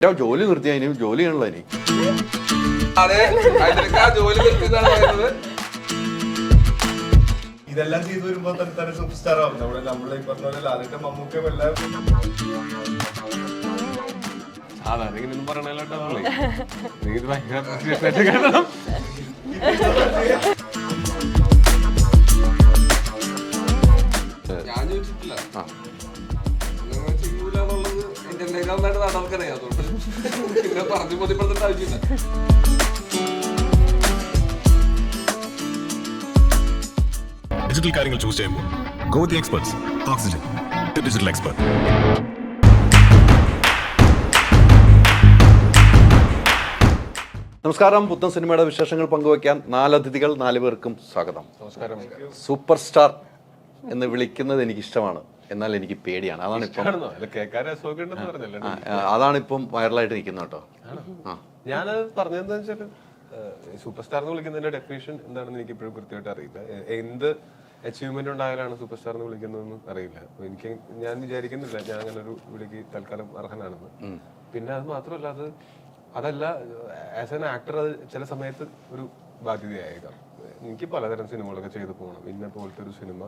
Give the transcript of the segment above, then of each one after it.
ഞാൻ ജോലി നിർത്തിയാ ഇനി ജോലി ചെയ്യണല്ലോ ഇനി. അതെ, ജോലി നിർത്തിയതാണ് പറയുന്നത്. ഇതെല്ലാം ചെയ്തു വരുമ്പോ തന്നെ സൂപ്പർ സ്റ്റാർ ആവും. നമ്മളെ ഈ പറഞ്ഞ പോലെ ലാലേട്ട മമ്മൂക്ക എല്ലാം സാധാരണ ഇങ്ങനെയൊന്നും പറയണല്ലോട്ടേ. നീ ഇത് ഭയങ്കര ഞാൻ ചോദിച്ചിട്ടില്ല, നിങ്ങൾ ചെയ്യൂലെന്നുള്ളത് എന്റെ നന്നായിട്ട് നാട്ടുകാർക്കറിയാം. അതുകൊണ്ട് പിന്നെ പറഞ്ഞു ബോധ്യപ്പെടുത്തേണ്ട ആവശ്യമില്ല. ഡിജിറ്റൽ കാര്യങ്ങൾ ചൂസ് ചെയ്യുമ്പോൾ go with the experts. Oxygen digital expert. നമസ്കാരം. പുത്തൻ സിനിമയുടെ വിശേഷങ്ങൾ പങ്കുവയ്ക്കാൻ 4 അതിഥികൾ, 4 പേർക്കും സ്വാഗതം. നമസ്കാരം. സൂപ്പർ സ്റ്റാർ എന്ന് വിളിക്കുന്നത് എനിക്കിഷ്ടമാണ്, എന്നാൽ എനിക്ക് പേടിയാണ്. അതാണിപ്പം വൈറലായിട്ട് നിൽക്കുന്നത് കേട്ടോ. ഞാനത് പറഞ്ഞതെന്ന് വെച്ചാൽ സൂപ്പർ സ്റ്റാർ എന്ന് വിളിക്കുന്നതിന്റെ ഡെഫിനേഷൻ എന്താണെന്ന് എനിക്ക് ഇപ്പോഴും കൃത്യമായിട്ട് അറിയില്ല. എന്ത് അച്ചീവ്മെന്റ് ഉണ്ടായാലാണ് സൂപ്പർ സ്റ്റാർ എന്ന് വിളിക്കുന്നതെന്ന് അറിയില്ല. എനിക്ക് ഞാൻ വിചാരിക്കുന്നില്ല ഞാൻ അങ്ങനെ ഒരു വിളിക്ക് തൽക്കാലം അർഹനാണെന്ന്. പിന്നെ അത് മാത്രമല്ല, അതല്ല ആസ് ആൻ ആക്ടർ അത് ചില സമയത്ത് ഒരു ബാധ്യതയായേക്കാം. എനിക്ക് പലതരം സിനിമകളൊക്കെ ചെയ്തു പോകണം. ഇന്ന പോലത്തെ ഒരു സിനിമ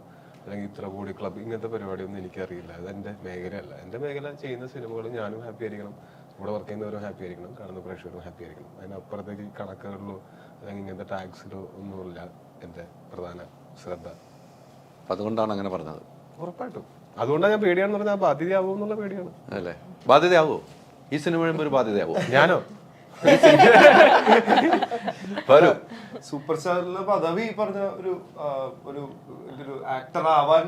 അല്ലെങ്കിൽ ഇത്ര കോടി ക്ലബ്, ഇങ്ങനത്തെ പരിപാടിയൊന്നും എനിക്കറിയില്ല. അത് എൻ്റെ മേഖലയല്ല. എൻ്റെ മേഖല ചെയ്യുന്ന സിനിമകൾ ഞാനും ഹാപ്പി ആയിരിക്കണം, കൂടെ വർക്ക് ചെയ്യുന്നവരും ഹാപ്പി ആയിരിക്കണം, കാണുന്ന പ്രേക്ഷകരും ഹാപ്പി ആയിരിക്കണം. അതിനപ്പുറത്തേക്ക് കണക്കുകളിലോ അല്ലെങ്കിൽ ഇങ്ങനത്തെ ടാക്സിലോ ഒന്നുമില്ല എൻ്റെ പ്രധാന ശ്രദ്ധ. അതുകൊണ്ടാണ് അങ്ങനെ പറഞ്ഞത്. ഉറപ്പായിട്ടും അതുകൊണ്ടാണ് ഞാൻ പേടിയാണെന്ന് പറഞ്ഞാൽ ബാധ്യതയാവും എന്നുള്ള പേടിയാണ്. അല്ലേ? ബാധ്യതയാവോ? ഈ സിനിമ കഴിയുമ്പോൾ ഒരു ബാധ്യതയാവോ? ഞാനോ? സൂപ്പർ സ്റ്റാറിന്റെ പദവി പറഞ്ഞ ഒരു ആക്ടർ ആവാൻ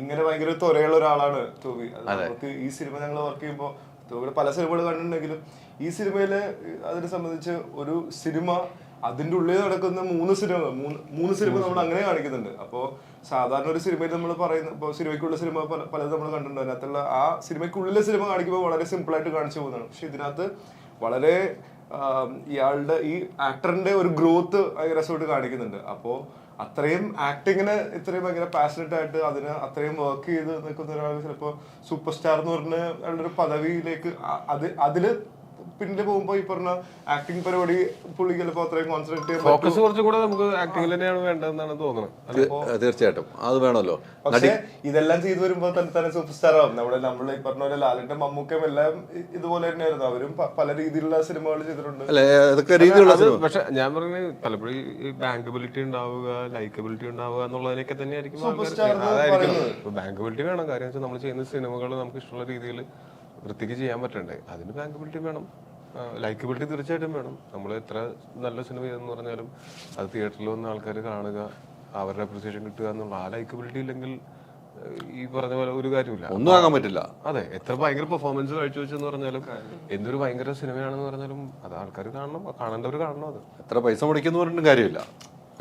ഇങ്ങനെ ഭയങ്കര ത്വരയുള്ള ഒരാളാണ് ടോബി. നമുക്ക് ഈ സിനിമ ഞങ്ങൾ വർക്ക് ചെയ്യുമ്പോൾ ടോബിയുടെ പല സിനിമകൾ കണ്ടിട്ടുണ്ടെങ്കിലും ഈ സിനിമയില് അതിനെ സംബന്ധിച്ച് ഒരു സിനിമ അതിന്റെ ഉള്ളിൽ നടക്കുന്ന മൂന്ന് സിനിമ നമ്മൾ അങ്ങനെ കാണിക്കുന്നുണ്ട്. അപ്പോ സാധാരണ ഒരു സിനിമയിൽ നമ്മൾ പറയുന്ന ഇപ്പൊ സിനിമയ്ക്കുള്ള സിനിമ പലതും നമ്മൾ കണ്ടിട്ടുണ്ട്. അതിനകത്തുള്ള ആ സിനിമയ്ക്കുള്ളിലെ സിനിമ കാണിക്കുമ്പോൾ വളരെ സിമ്പിൾ ആയിട്ട് കാണിച്ചു പോകുന്നതാണ്. പക്ഷെ ഇതിനകത്ത് വളരെ ഇയാളുടെ ഈ ആക്ടറിന്റെ ഒരു ഗ്രോത്ത് ഭയങ്കര രസമായിട്ട് കാണിക്കുന്നുണ്ട്. അപ്പോ അത്രയും ആക്ടിങ്ങിന് ഇത്രയും ഭയങ്കര പാഷനറ്റ് ആയിട്ട് അതിന് അത്രയും വർക്ക് ചെയ്ത് നിൽക്കുന്ന ഒരാൾ ചിലപ്പോ സൂപ്പർ സ്റ്റാർ എന്ന് പറഞ്ഞ അയാളുടെ ഒരു പദവിയിലേക്ക് അതില് പിന്നില് പോകുമ്പോ ഈ പറഞ്ഞ ആക്ടിങ് പരിപാടി പുള്ളി ചിലപ്പോ അത്രയും കോൺസെൻട്രേറ്റ് ചെയ്യാൻ ഫോക്കസ് കുറച്ചും കൂടെ നമുക്ക് ആക്ടിംഗിൽ തന്നെയാണ് വേണ്ടതെന്നാണ് തോന്നുന്നത്. തീർച്ചയായിട്ടും അത് വേണമല്ലോ. പക്ഷെ ഇതെല്ലാം ചെയ്തു വരുമ്പോ തന്നെ സൂപ്പർ സ്റ്റാർ ആവും. നമ്മളെ ഈ പറഞ്ഞ പോലെ ലാലേട്ടൻ മമ്മൂക്കയും എല്ലാം ഇതുപോലെ തന്നെയായിരുന്നു. അവരും പല രീതിയിലുള്ള സിനിമകൾ ചെയ്തിട്ടുണ്ട്. പക്ഷെ ഞാൻ പറഞ്ഞ പലപ്പോഴും ഈ ബാങ്കബിലിറ്റി ഉണ്ടാവുക, ലൈക്കബിലിറ്റി ഉണ്ടാവുക എന്നുള്ളതിനൊക്കെ തന്നെയായിരിക്കും ബാങ്കബിലിറ്റി വേണം. കാര്യം വെച്ചാൽ നമ്മൾ ചെയ്യുന്ന സിനിമകൾ നമുക്ക് ഇഷ്ടമുള്ള രീതിയിൽ വൃത്തിക്ക് ചെയ്യാൻ പറ്റണ്ടേ. അതിന് ബാങ്കബിലിറ്റി വേണം, ലൈക്കബിലിറ്റി തീർച്ചയായിട്ടും വേണം. നമ്മൾ എത്ര നല്ല സിനിമ ചെയ്തെന്ന് പറഞ്ഞാലും അത് തിയേറ്ററിൽ വന്ന ആൾക്കാർ കാണുക, അവരുടെ അപ്രിസിയേഷൻ കിട്ടുക എന്നുള്ള ആ ലൈക്കബിലിറ്റി ഇല്ലെങ്കിൽ ഈ പറഞ്ഞ പോലെ ഒരു കാര്യമില്ല, ഒന്നും ആകാൻ പറ്റില്ല. അതെ, എത്ര ഭയങ്കര പെർഫോമൻസ് കാഴ്ചവെച്ചെന്ന് പറഞ്ഞാലും എന്തൊരു ഭയങ്കര സിനിമയാണെന്ന് പറഞ്ഞാലും അത് ആൾക്കാർ കാണണം, കാണേണ്ടവർ കാണണം. അത് എത്ര പൈസ മുടക്കുന്നു പറഞ്ഞിട്ടും കാര്യമില്ല.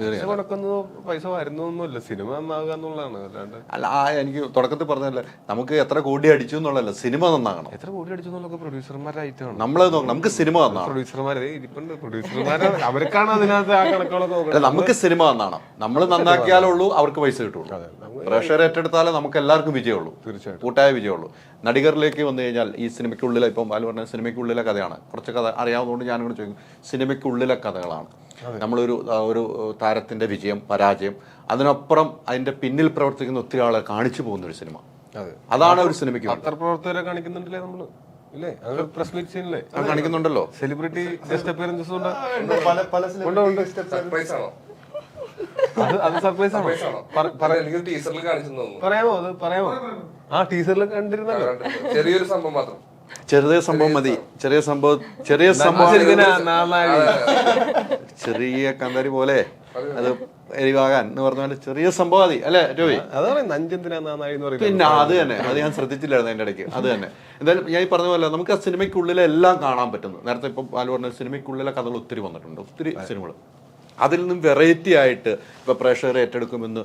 പൈസ മുടക്കുന്നതോ പൈസ വരുന്നതൊന്നുമല്ല, സിനിമ നന്നാകുക എന്നുള്ളതാണ്. അല്ലാണ്ട് അല്ല, എനിക്ക് തുടക്കത്തിൽ പറഞ്ഞല്ലേ, നമുക്ക് എത്ര കോടി അടിച്ചു എന്നുള്ളതല്ല, സിനിമ നന്നാകണം. എത്ര കോടി അടിച്ചു എന്നുള്ളതൊക്കെ പ്രൊഡ്യൂസർമാരായിട്ടാണ് നമ്മളെ നോക്കണം. നമുക്ക് സിനിമ നന്നാണ്. പ്രൊഡ്യൂസർമാരെ ഇരിപ്പുണ്ട്, പ്രൊഡ്യൂസർമാരെ അവർക്കാണ് അതിനകത്ത് ആ കണക്കുകളൊക്കെ നോക്കുന്നത്. നമുക്ക് സിനിമ നന്നാണ്. നമ്മൾ നന്നാക്കിയാലുള്ളൂ അവർക്ക് പൈസ കിട്ടുള്ളൂ. പ്രേക്ഷകർ ഏറ്റെടുത്താലേ നമുക്ക് എല്ലാവർക്കും വിജയമുള്ളൂ, തീർച്ചയായിട്ടും കൂട്ടായ വിജയമുള്ളൂ. നടികരിലേക്ക് വന്നു കഴിഞ്ഞാൽ ഈ സിനിമയ്ക്കുള്ളിലെ, ഇപ്പം ബാലു പറഞ്ഞ സിനിമയ്ക്കുള്ളിലെ കഥയാണ്. കുറച്ച് കഥ അറിയാവുന്നതുകൊണ്ട് ഞാനും കൂടെ ചോദിക്കും. സിനിമയ്ക്കുള്ളിലെ കഥകളാണ്. നമ്മളൊരു താരത്തിന്റെ വിജയം പരാജയം, അതിനപ്പുറം അതിന്റെ പിന്നിൽ പ്രവർത്തിക്കുന്ന ഒത്തിരി ആളെ കാണിച്ചു പോകുന്ന ഒരു സിനിമ. അതാണ് ഒരു സിനിമയ്ക്ക്. പത്രപ്രവർത്തകരെ കാണിക്കുന്നുണ്ടല്ലേ നമ്മള്, ഇല്ലേ? പ്രസ് മീറ്റ് സീനില്ലേ കാണിക്കുന്നുണ്ടല്ലോ. സെലിബ്രിറ്റി ഗസ്റ്റ് അപ്പിയറൻസസ് ഉണ്ട്. അത് സർപ്രൈസ് ആണോ? പറയാമോ? അത് പറയാമോ? ആ ടീസറിൽ കണ്ടിരുന്നല്ലോ. ചെറിയൊരു സംഭവം മാത്രം, ചെറിയ സംഭവം മതി. ചെറിയ സംഭവം ചെറിയ കന്താരി പോലെ അത് എരിവാകാൻ എന്ന് പറഞ്ഞ പോലെ ചെറിയ സംഭവം മതി, അല്ലെ രവി? പിന്നെ അത് തന്നെ, അത് ഞാൻ ശ്രദ്ധിച്ചില്ലായിരുന്നു അതിന്റെ ഇടയ്ക്ക്. അത് തന്നെ. എന്തായാലും ഞാൻ ഈ പറഞ്ഞ പോലെ നമുക്ക് ആ സിനിമയ്ക്കുള്ളിലെ എല്ലാം കാണാൻ പറ്റുന്നു. നേരത്തെ ഇപ്പം ബാലു പറഞ്ഞ സിനിമയ്ക്കുള്ളിലെ കഥകൾ ഒത്തിരി വന്നിട്ടുണ്ട്, ഒത്തിരി സിനിമകൾ. അതിൽ നിന്നും വെറൈറ്റി ആയിട്ട് ഇപ്പൊ പ്രേക്ഷകരെ ഏറ്റെടുക്കുമെന്ന്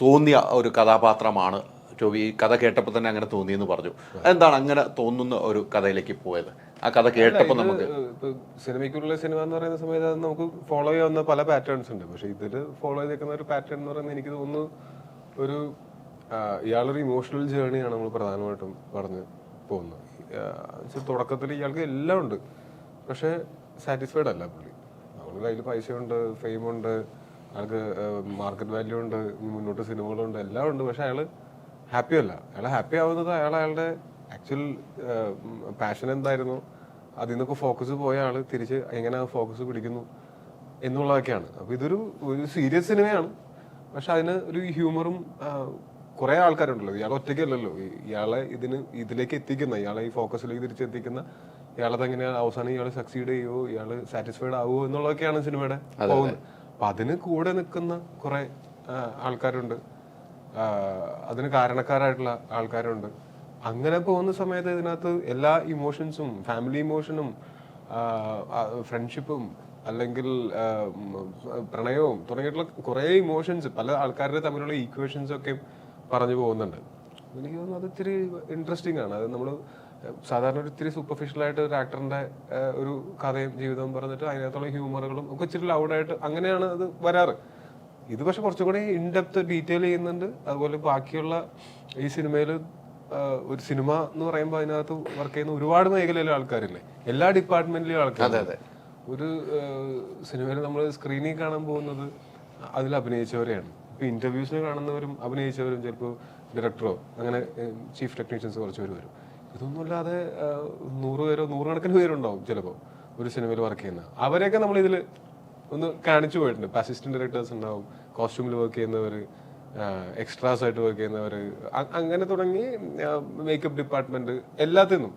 തോന്നിയ ഒരു കഥാപാത്രമാണ് ടോബി. ഈ കഥ കേട്ടപ്പോൾ തന്നെ അങ്ങനെ തോന്നിയെന്ന് പറഞ്ഞു. എന്താണ് അങ്ങനെ തോന്നുന്ന ഒരു കഥയിലേക്ക് പോയത്? ആ കഥ കേട്ടപ്പോൾ നമുക്ക് സിനിമയ്ക്കുള്ള സിനിമ എന്ന് പറയുന്ന സമയത്ത് നമുക്ക് ഫോളോ ചെയ്യാവുന്ന പല പാറ്റേൺസ് ഉണ്ട്. പക്ഷെ ഇതിൽ ഫോളോ ചെയ്തേക്കുന്ന ഒരു പാറ്റേൺ എന്ന് പറയുന്നത് എനിക്ക് തോന്നുന്നു ഒരു ഇയാളൊരു ഇമോഷണൽ ജേർണിയാണ് നമ്മൾ പ്രധാനമായിട്ടും പറഞ്ഞു പോകുന്നത്. തുടക്കത്തിൽ ഇയാൾക്ക് എല്ലാം ഉണ്ട്, പക്ഷെ സാറ്റിസ്ഫൈഡ് അല്ല പുള്ളി. അവൾക്ക് കയ്യിൽ പൈസയുണ്ട്, ഫെയിമുണ്ട്, അയാൾക്ക് മാർക്കറ്റ് വാല്യൂ ഉണ്ട്, മുന്നോട്ട് സിനിമകളുണ്ട്, എല്ലാം ഉണ്ട്, പക്ഷെ അയാൾ ഹാപ്പി അല്ല. അയാൾ ഹാപ്പി ആവുന്നത് അയാളുടെ ആക്ച്വൽ പാഷൻ എന്തായിരുന്നു അതിൽ നിന്നൊക്കെ ഫോക്കസ് പോയ ആള് തിരിച്ച് എങ്ങനെ ഫോക്കസ് പിടിക്കുന്നു എന്നുള്ളതൊക്കെയാണ്. അപ്പൊ ഇതൊരു സീരിയസ് സിനിമയാണ്, പക്ഷെ അതിന് ഒരു ഹ്യൂമറും കുറെ ആൾക്കാരുണ്ടല്ലോ, ഇയാൾ ഒറ്റയ്ക്കല്ലല്ലോ ഇയാളെ ഇതിലേക്ക് എത്തിക്കുന്ന, ഇയാളെ ഈ ഫോക്കസിലേക്ക് തിരിച്ചെത്തിക്കുന്ന, ഇയാളതെങ്ങനെ അവസാനം ഇയാൾ സക്സീഡ് ചെയ്യുമോ, ഇയാൾ സാറ്റിസ്ഫൈഡ് ആവുമോ എന്നുള്ളതൊക്കെയാണ് സിനിമയുടെ പോകുന്നത്. അപ്പൊ അതിന് കൂടെ നിൽക്കുന്ന കുറെ ആൾക്കാരുണ്ട്, അതിന് കാരണക്കാരായിട്ടുള്ള ആൾക്കാരുണ്ട്. അങ്ങനെ പോകുന്ന സമയത്ത് ഇതിനകത്ത് എല്ലാ ഇമോഷൻസും, ഫാമിലി ഇമോഷനും, ഫ്രണ്ട്ഷിപ്പും, അല്ലെങ്കിൽ പ്രണയവും തുടങ്ങിയിട്ടുള്ള കുറെ ഇമോഷൻസ്, പല ആൾക്കാരുടെ തമ്മിലുള്ള ഈക്വേഷൻസ് ഒക്കെ പറഞ്ഞു പോകുന്നുണ്ട്. എനിക്ക് തോന്നുന്നു അത് ഇത്തിരി ഇൻട്രസ്റ്റിംഗ് ആണ്. അത് നമ്മൾ സാധാരണ ഒരു ഇത്തിരി സൂപ്പർഫിഷ്യൽ ആയിട്ട് ഒരു ആക്ടറിന്റെ ഒരു കഥയും ജീവിതവും പറഞ്ഞിട്ട് അതിനകത്തുള്ള ഹ്യൂമറുകളും ഒക്കെ ഇച്ചിരി ലൗഡായിട്ട് അങ്ങനെയാണ് അത് വരാറ്. ഇത് പക്ഷെ കുറച്ചും കൂടി ഇൻഡെപ്ത് ഡീറ്റെയിൽ ചെയ്യുന്നുണ്ട്. അതുപോലെ ബാക്കിയുള്ള ഈ സിനിമയിൽ ഒരു സിനിമ എന്ന് പറയുമ്പോൾ അതിനകത്ത് വർക്ക് ചെയ്യുന്ന ഒരുപാട് മേഖലയിലെ ആൾക്കാരില്ലേ, എല്ലാ ഡിപ്പാർട്ട്മെന്റിലെയും ആൾക്കാർ. ഒരു സിനിമയിൽ നമ്മൾ സ്ക്രീനിൽ കാണാൻ പോകുന്നത് അതിൽ അഭിനയിച്ചവരെയാണ്. ഇപ്പൊ ഇന്റർവ്യൂസിന് കാണുന്നവരും അഭിനയിച്ചവരും, ചിലപ്പോൾ ഡയറക്ടറോ അങ്ങനെ ചീഫ് ടെക്നീഷ്യൻസ് കുറച്ച് പേര് വരും. ഇതൊന്നും അല്ലാതെ 100 പേരോ 100 കണക്കിന് പേരുണ്ടാവും ചിലപ്പോൾ ഒരു സിനിമയിൽ വർക്ക് ചെയ്യുന്ന. അവരെയൊക്കെ നമ്മൾ ഇതിൽ ഒന്ന് കാണിച്ചു പോയിട്ടുണ്ട്. ഇപ്പൊ അസിസ്റ്റന്റ് ഡയറക്ടേഴ്സ് ഉണ്ടാവും, കോസ്റ്റ്യൂമിൽ വർക്ക് ചെയ്യുന്നവർ, എക്സ്ട്രാസ് ആയിട്ട് വർക്ക് ചെയ്യുന്നവർ, അങ്ങനെ തുടങ്ങി മേക്കപ്പ് ഡിപ്പാർട്ട്മെന്റ് എല്ലാത്തിനും.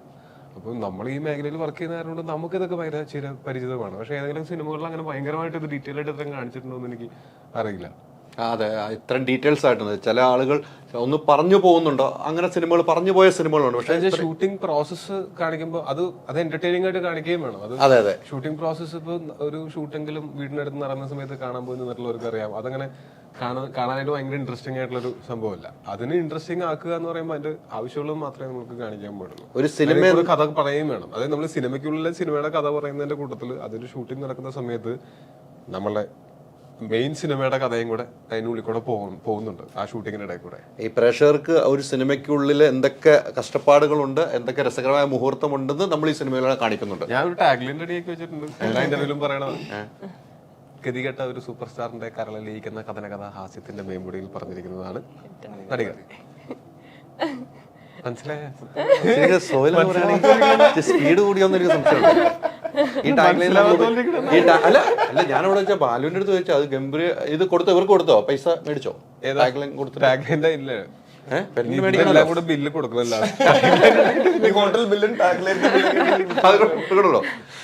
അപ്പം നമ്മൾ ഈ മേഖലയിൽ വർക്ക് ചെയ്യുന്നതുകൊണ്ട് നമുക്കിതൊക്കെ ഭയങ്കര പരിചിതമാണ്. പക്ഷെ ഏതെങ്കിലും സിനിമകളിൽ അങ്ങനെ ഭയങ്കരമായിട്ട് ഇത് ഡീറ്റെയിൽ ആയിട്ട് ഇത്രയും കാണിച്ചിട്ടുണ്ടോ എന്ന് എനിക്ക് അറിയില്ല. അതെ, ഇത്രയും ഡീറ്റെയിൽസ് ആയിട്ടുണ്ട്. ചില ആളുകൾ ഒന്ന് പറഞ്ഞു പോകുന്നുണ്ടോ, അങ്ങനെ സിനിമകൾ പറഞ്ഞു പോയ സിനിമകളുണ്ട്. പക്ഷേ ഷൂട്ടിംഗ് പ്രോസസ്സ് കാണിക്കുമ്പോൾ അത് എന്റർടൈനിങ് ആയിട്ട് കാണിക്കുകയും വേണം. അത് ഷൂട്ടിംഗ് പ്രോസസ്സ് ഇപ്പൊ ഒരു ഷൂട്ടെങ്കിലും വീടിനടുത്ത് നടന്ന സമയത്ത് കാണാൻ പോയി നിന്നിട്ടുള്ളവർക്ക് അറിയാം. അതങ്ങനെ കാണാനായിട്ട് ഭയങ്കര ഇൻട്രസ്റ്റിംഗ് ആയിട്ടുള്ള ഒരു സംഭവമല്ല. അതിന് ഇൻട്രസ്റ്റിംഗ് ആക്കുക എന്ന് പറയുമ്പോൾ അതിന്റെ ആവശ്യമുള്ളത് മാത്രമേ നമുക്ക് കാണിക്കാൻ പാടുള്ളൂ. ഒരു സിനിമ കഥ പറയുകയും വേണം. അതായത് നമ്മൾ സിനിമയ്ക്കുള്ളിലെ സിനിമയുടെ കഥ പറയുന്നതിന്റെ കൂട്ടത്തിൽ അതിന്റെ ഷൂട്ടിംഗ് നടക്കുന്ന സമയത്ത് നമ്മളെ മെയിൻ സിനിമയുടെ കഥയും കൂടെ അതിനുള്ളിൽ കൂടെ പോകുന്നുണ്ട് ആ ഷൂട്ടിങ്ങിന്റെ ഇടയിൽ കൂടെ. ഈ പ്രേക്ഷകർക്ക് ഒരു സിനിമയ്ക്കുള്ളിൽ എന്തൊക്കെ കഷ്ടപ്പാടുകളുണ്ട്, എന്തൊക്കെ രസകരമായ മുഹൂർത്തം ഉണ്ടെന്ന് നമ്മൾ ഈ സിനിമയിലൂടെ കാണിക്കുന്നുണ്ട്. ഞാൻ ഒരു ടാഗ്ലൈൻ റെഡിയാക്കി വെച്ചിട്ടുണ്ട്, എല്ലാ ഇന്റർവ്യൂലും പറയണത്. ഗതികെട്ട ഒരു സൂപ്പർ സ്റ്റാറിന്റെ കരളിലിരിക്കുന്ന കഥനകഥ ഹാസ്യത്തിന്റെ മേമ്പൊടിയിൽ പറഞ്ഞിരിക്കുന്നതാണ് നടികൾ. മനസ്സിലായ സ്പീഡ് കൂടിയോന്ന് എനിക്ക് സംശയമുണ്ട്. ഈ ടാഗ്ലൈൻ അല്ല ഞാനവിടെ വെച്ചാൽ ബാലുവിന്റെ അടുത്ത് ചോദിച്ചാൽ അത് ഗംഭീര ഇത് കൊടുത്തോ, ഇവർക്ക് കൊടുത്തോ, പൈസ മേടിച്ചോ? ടാഗ്ലൈൻ കൊടുത്തു. ടാഗ്ലൈൻ്റെ ഇല്ല, ബില്ല് കൊടുക്കണല്ലോ.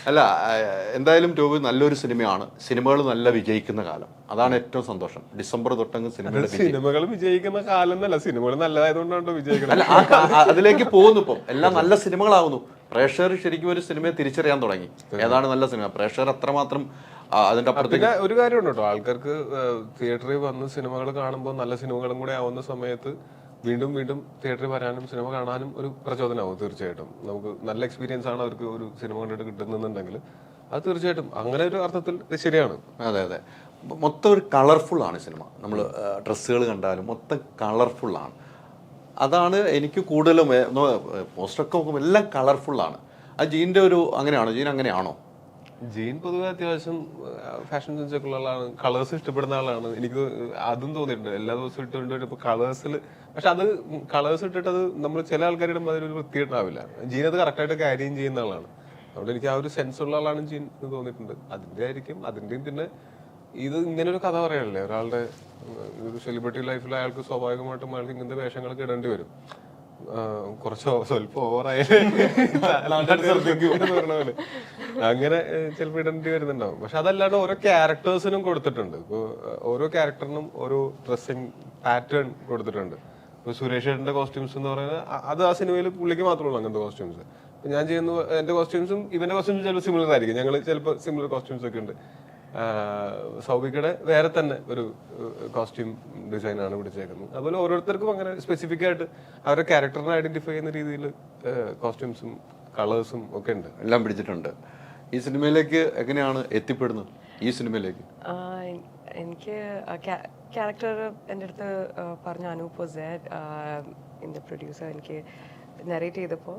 അല്ല, എന്തായാലും ടോബി നല്ലൊരു സിനിമയാണ്. സിനിമകൾ നല്ല വിജയിക്കുന്ന കാലം, അതാണ് ഏറ്റവും സന്തോഷം. ഡിസംബർ തൊട്ടങ്ങ് സിനിമകൾ വിജയിക്കുന്ന കാലം എന്നല്ല, സിനിമകൾ നല്ലതായതുകൊണ്ടാണോ വിജയിക്കുന്നത്? അല്ല, അതിലേക്ക് പോകുന്നു. ഇപ്പം എല്ലാം നല്ല സിനിമകളാവുന്നു. പ്രേക്ഷകർ ശരിക്കും ഒരു സിനിമയെ തിരിച്ചറിയാൻ തുടങ്ങി, ഏതാണ് നല്ല സിനിമ. പ്രേക്ഷകർ അത്രമാത്രം അതിന്റെ അപ്പുറത്തേക്ക് ഒരു കാര്യമുണ്ട് കേട്ടോ, ആൾക്കാർക്ക് തിയേറ്ററിൽ വന്ന് സിനിമകൾ കാണുമ്പോൾ നല്ല സിനിമകളും കൂടെ ആവുന്ന സമയത്ത് വീണ്ടും വീണ്ടും തിയേറ്ററിൽ വരാനും സിനിമ കാണാനും ഒരു പ്രചോദനമാവും. തീർച്ചയായിട്ടും നമുക്ക് നല്ല എക്സ്പീരിയൻസ് ആണ് അവർക്ക് ഒരു സിനിമ കണ്ടിട്ട് കിട്ടുന്നുണ്ടെങ്കിൽ അത് തീർച്ചയായിട്ടും അങ്ങനെ ഒരു അർത്ഥത്തിൽ ശരിയാണ്. അതെ അതെ, മൊത്തം ഒരു കളർഫുൾ ആണ് സിനിമ. നമ്മൾ ഡ്രസ്സുകൾ കണ്ടാലും മൊത്തം കളർഫുള്ളാണ്. അതാണ് എനിക്ക് കൂടുതലും പോസ്റ്ററൊക്കെ നോക്കുമ്പോൾ എല്ലാം കളർഫുള്ളാണ്. ആ ജീൻ്റെ ഒരു അങ്ങനെയാണോ? ജീൻ അങ്ങനെയാണോ? ജീൻ പൊതുവെ അത്യാവശ്യം ഫാഷൻ സെൻസ് ഒക്കെ ഉള്ള ആളാണ്, കളേഴ്സ് ഇഷ്ടപ്പെടുന്ന ആളാണ്. എനിക്ക് അതും തോന്നിയിട്ടുണ്ട്. എല്ലാ ദിവസവും ഇട്ടുകൊണ്ട് ഇപ്പൊ കളേഴ്സിൽ, പക്ഷെ അത് കളേഴ്സ് ഇട്ടിട്ട് അത് നമ്മൾ ചില ആൾക്കാരുടെ അതിലൊരു വൃത്തിയിട്ടാവില്ല. ജീൻ അത് കറക്റ്റായിട്ട് ക്യാരിയും ചെയ്യുന്ന ആളാണ്. അതുകൊണ്ട് എനിക്ക് ആ ഒരു സെൻസ് ഉള്ള ആളാണ് ജീൻ എന്ന് തോന്നിയിട്ടുണ്ട്. അതിന്റെ ആയിരിക്കും, അതിന്റെയും പിന്നെ ഇത് ഇങ്ങനെ ഒരു കഥ പറയാനല്ലേ ഒരാളുടെ ഒരു സെലിബ്രിറ്റി ലൈഫിൽ അയാൾക്ക് സ്വാഭാവികമായിട്ടും അയാൾക്ക് ഇങ്ങനത്തെ വേഷങ്ങളൊക്കെ ഇടേണ്ടി വരും. കുറച്ച് സ്വല്പം ഓവറായാലും അങ്ങനെ ചിലപ്പോൾ ഇടേണ്ടി വരുന്നുണ്ടാവും. പക്ഷെ അതല്ലാണ്ട് ഓരോ ക്യാരക്ടേഴ്സിനും കൊടുത്തിട്ടുണ്ട്. ഇപ്പൊ ഓരോ ക്യാരക്ടറിനും ഓരോ ഡ്രസ്സിങ് പാറ്റേൺ കൊടുത്തിട്ടുണ്ട്. ഇപ്പൊ സുരേഷ് ഏട്ടന്റെ കോസ്റ്റ്യൂംസ് എന്ന് പറയുന്നത് അത് ആ സിനിമയിൽ പുള്ളിക്ക് മാത്രമേ ഉള്ളൂ അങ്ങനത്തെ കോസ്റ്റ്യൂംസ്. ഞാൻ ചെയ്യുന്ന എന്റെ കോസ്റ്റ്യൂംസും ഇവന്റെ കോസ്റ്റ്യൂംസും ചിലപ്പോൾ സിമിലർ ആയിരിക്കും. ഞങ്ങൾ ചിലപ്പോൾ സിമിലർ കോസ്റ്റ്യൂംസ് ഒക്കെ ഉണ്ട്. സൗബിക്കയുടെ വേറെ തന്നെ ഒരു കോസ്റ്റ്യൂം ഡിസൈൻ ആണ് പിടിച്ചേക്കുന്നത്. അതുപോലെ ഓരോരുത്തർക്കും അങ്ങനെ സ്പെസിഫിക് ആയിട്ട് അവരുടെ ക്യാരക്ടറിനെ ഐഡന്റിഫൈ ചെയ്യുന്ന രീതിയിൽ കോസ്റ്റ്യൂംസും കളേഴ്സും ഒക്കെ ഉണ്ട്, എല്ലാം പിടിച്ചിട്ടുണ്ട്. ഈ സിനിമയിലേക്ക് എങ്ങനെയാണ് എത്തിപ്പെടുന്നത്? ഈ സിനിമയിലേക്ക് എനിക്ക് ക്യാരക്ടർ എൻ്റെ അടുത്ത് പറഞ്ഞ അനൂപ് വാസ് ദേർ, എൻ്റെ പ്രൊഡ്യൂസർ എനിക്ക് നെറേറ്റ് ചെയ്തപ്പോൾ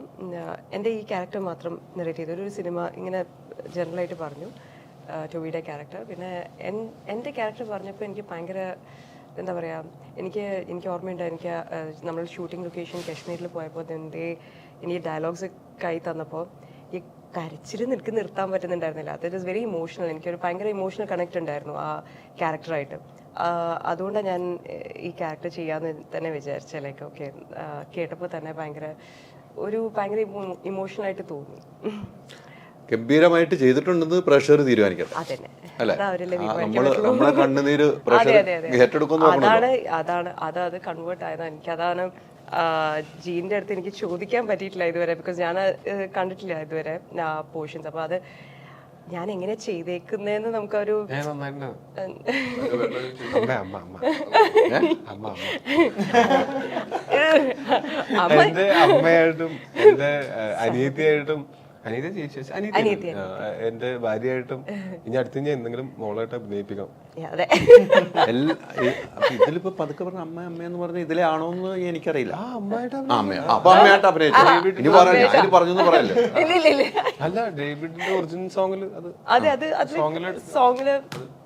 എൻ്റെ ഈ ക്യാരക്ടർ മാത്രം നെറേറ്റ് ചെയ്തു. ഒരു സിനിമ ഇങ്ങനെ ജനറലായിട്ട് പറഞ്ഞു ടോവിയുടെ ക്യാരക്ടർ. പിന്നെ എൻ്റെ ക്യാരക്ടർ പറഞ്ഞപ്പോൾ എനിക്ക് ഭയങ്കര എന്താ പറയുക, എനിക്ക് ഓർമ്മയുണ്ട്. എനിക്ക് നമ്മൾ ഷൂട്ടിംഗ് ലൊക്കേഷൻ കാശ്മീരിൽ പോയപ്പോൾ എനിക്ക് ഡയലോഗ്സ് കൈ തന്നപ്പോൾ ഈ കരച്ചിൽ നിനക്ക് നിർത്താൻ പറ്റുന്നുണ്ടായിരുന്നില്ല. That is very emotional. എനിക്കൊരു ഭയങ്കര ഇമോഷണൽ കണക്ട് ഉണ്ടായിരുന്നു ആ ക്യാരക്ടറായിട്ട്. അതുകൊണ്ടാണ് ഞാൻ ഈ ക്യാരക്ടർ ചെയ്യാമെന്ന് തന്നെ വിചാരിച്ചത്. ലൈക്ക് ഓക്കെ, കേട്ടപ്പോൾ തന്നെ ഭയങ്കര ഇമോഷണലായിട്ട് തോന്നി. ഗംഭീരമായിട്ട് ചെയ്തിട്ടുണ്ടെന്ന് പ്രേക്ഷകർ തീരുമാനിക്കണം അല്ലെ? നമ്മളെ കണ്ണുനീര് പ്രേക്ഷകർ ഏറ്റെടുക്കുന്നു. അത് കൺവേർട്ട് ആയതാണ്. എനിക്കതാണ് ജീൻ്റെ അടുത്ത് എനിക്ക് ചോദിക്കാൻ പറ്റിയിട്ടില്ല ഇതുവരെ, ബിക്കോസ് ഞാൻ കണ്ടിട്ടില്ല ഇതുവരെ പോർഷൻസ്. അപ്പൊ അത് ഞാൻ എങ്ങനെ ചെയ്തേക്കുന്നതെന്ന് നമുക്കൊരു എന്റെ അമ്മയായിട്ടും എന്റെ അനിയത്തിയായിട്ടും എന്റെ ഭാര്യയായിട്ടും ഇനി അടുത്ത് ഞാൻ എന്തെങ്കിലും മോളായിട്ട് അഭിനയിപ്പിക്കാം. ഇതിലിപ്പോ പതുക്കെ പറഞ്ഞ അമ്മയെന്ന് പറഞ്ഞ ഇതിലെ ആണോന്ന് എനിക്കറിയില്ല. അപ്പൊ അമ്മയായിട്ട് അഭിനയിച്ചു ഇനി പറഞ്ഞു പറയല്ലോ. അല്ല, ഡേവിഡിന്റെ ഒറിജിനൽ സോങ്ങില്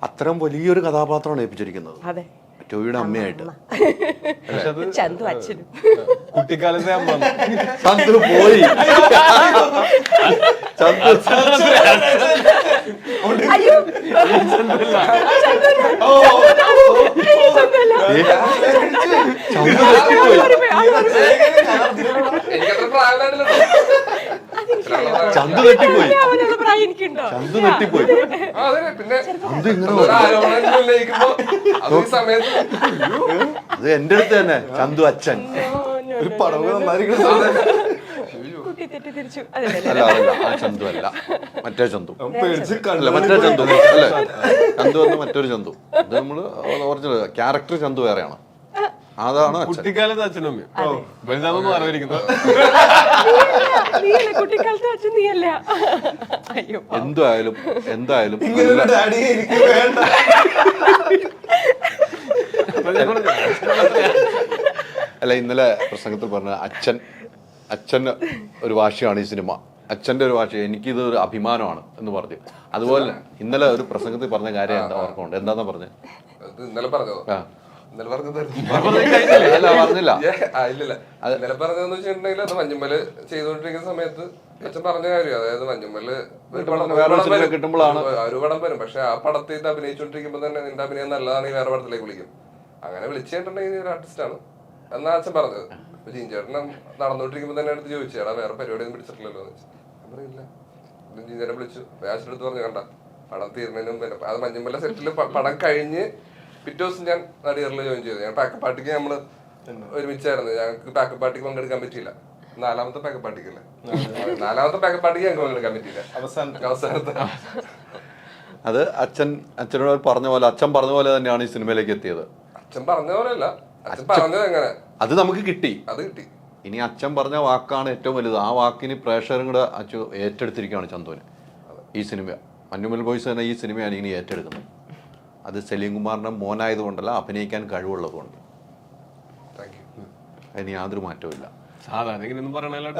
അത്തരം വലിയൊരു കഥാപാത്രമാണ് ഏൽപ്പിച്ചിരിക്കുന്നത് ടോവിയുടെ അമ്മയായിട്ട്. ചന്തു അച്ഛനും കുട്ടിക്കാലത്തെ അമ്മ ചന്തു പോയി. ചന്തു തെറ്റിപ്പോയി. ചന്തു തെറ്റിപ്പോയി. അത് എന്റെ അടുത്ത് തന്നെ ചന്തു അച്ഛൻ. ഒരു പടവ് അല്ല ആ ചന്തു അല്ല, മറ്റേ ചന്തു. മറ്റേ ചന്തു അല്ലേ? ചന്തു വന്ന് മറ്റൊരു ചന്തു. ഇത് നമ്മള് ഒറിജിനൽ ക്യാരക്ടർ ചന്തു വേറെയാണ്. അതാണ് കുട്ടിക്കാലത്ത് അച്ഛനും അമ്മയും വലുതാണെന്ന് പറഞ്ഞിരിക്കുന്നത്. എന്തായാലും അല്ല, ഇന്നലെ പ്രസംഗത്തിൽ പറഞ്ഞ അച്ഛന് ഒരു വാശിയാണ് ഈ സിനിമ. അച്ഛൻ്റെ ഒരു വാശി, എനിക്കിത് ഒരു അഭിമാനമാണ് എന്ന് പറഞ്ഞു. അതുപോലെ ഇന്നലെ ഒരു പ്രസംഗത്തിൽ പറഞ്ഞ കാര്യം എന്താ ഓർക്കുന്നുണ്ട്? എന്താന്നാ പറഞ്ഞത്? ഇന്നലെ പറഞ്ഞതോ? ഇന്നലെ പറഞ്ഞില്ല. ഇന്നലെ പറഞ്ഞതെന്ന് വെച്ചിട്ടുണ്ടെങ്കിൽ അത് മഞ്ഞുമ്മല് ചെയ്തോണ്ടിരിക്കുന്ന സമയത്ത് അച്ഛൻ പറഞ്ഞ കാര്യം, അതായത് മഞ്ഞുമ്മല് കിട്ടുമ്പോഴാണ് ഒരു പടം വരും, പക്ഷെ ആ പടത്തിൽ ഇത് അഭിനയിച്ചോണ്ടിരിക്കുമ്പോ തന്നെ നിന്റെ അഭിനയം നല്ലതാണെങ്കിൽ വേറെ പടത്തിലേക്ക് വിളിക്കും. അങ്ങനെ വിളിച്ചിട്ടുണ്ടെങ്കിൽ ഒരു ആർട്ടിസ്റ്റാണ് എന്നാ അച്ഛൻ പറഞ്ഞത്. അപ്പൊ ജീൻചേട്ടൻ നടന്നോണ്ടിരിക്കുമ്പോ തന്നെ അടുത്ത് ചോദിച്ചു, എടാ വേറെ പരിപാടിയൊന്നും പിടിച്ചിട്ടില്ലല്ലോ എന്ന് വെച്ചാൽ. പറയില്ല. ജീൻചേട്ടനെ വിളിച്ചു, അച്ഛൻ്റെ അടുത്ത് പറഞ്ഞു, കണ്ട പടം തീരുന്നതിന് മുമ്പ് അത് മഞ്ഞുമ്മല സെറ്റില് പടം കഴിഞ്ഞ് പിറ്റേ ദിവസം ഞാൻ നടിയറിൽ ജോയിൻ ചെയ്തു. ഞാൻ പാക്കപ്പ് പാർട്ടിക്ക് നമ്മള് ഒരുമിച്ചായിരുന്നു. ഞങ്ങൾക്ക് പാക്കപ്പ് പാർട്ടിക്ക് പങ്കെടുക്കാൻ പറ്റിയില്ല. നാലാമത്തെ പാക്കപ്പ് പാർട്ടിക്കല്ലേ, നാലാമത്തെ പാക്കപ്പ് പാർട്ടിക്ക് ഞങ്ങൾക്ക് പങ്കെടുക്കാൻ പറ്റിയില്ല. അവസാനത്തെ അത് അച്ഛനോട് പറഞ്ഞ പോലെ, അച്ഛൻ പറഞ്ഞ പോലെ തന്നെയാണ് ഈ സിനിമയിലേക്ക് എത്തിയത്. അച്ഛൻ പറഞ്ഞ പോലെയല്ല, അച്ഛൻ പറഞ്ഞത് എങ്ങനെ അത് നമുക്ക് കിട്ടി. അത് കിട്ടി. ഇനി അച്ഛൻ പറഞ്ഞ വാക്കാണ് ഏറ്റവും വലുത്. ആ വാക്കിന് പ്രേക്ഷകരും കൂടെ അച്ഛൻ ഏറ്റെടുത്തിരിക്കുകയാണ് ചന്തുവിന്. ഈ സിനിമ മഞ്ഞുമൽ ബോയ്സ് തന്നെ ഈ സിനിമയാണ് ഇനി ഏറ്റെടുക്കുന്നത്. അത് സലീം കുമാറിന്റെ മോനായതുകൊണ്ടല്ല, അഭിനയിക്കാൻ കഴിവുള്ളതുകൊണ്ട്. അതിന് യാതൊരു മാറ്റവും ഇല്ല. സാധാരണ ഇങ്ങനെയൊന്നും പറയണല്ലോ.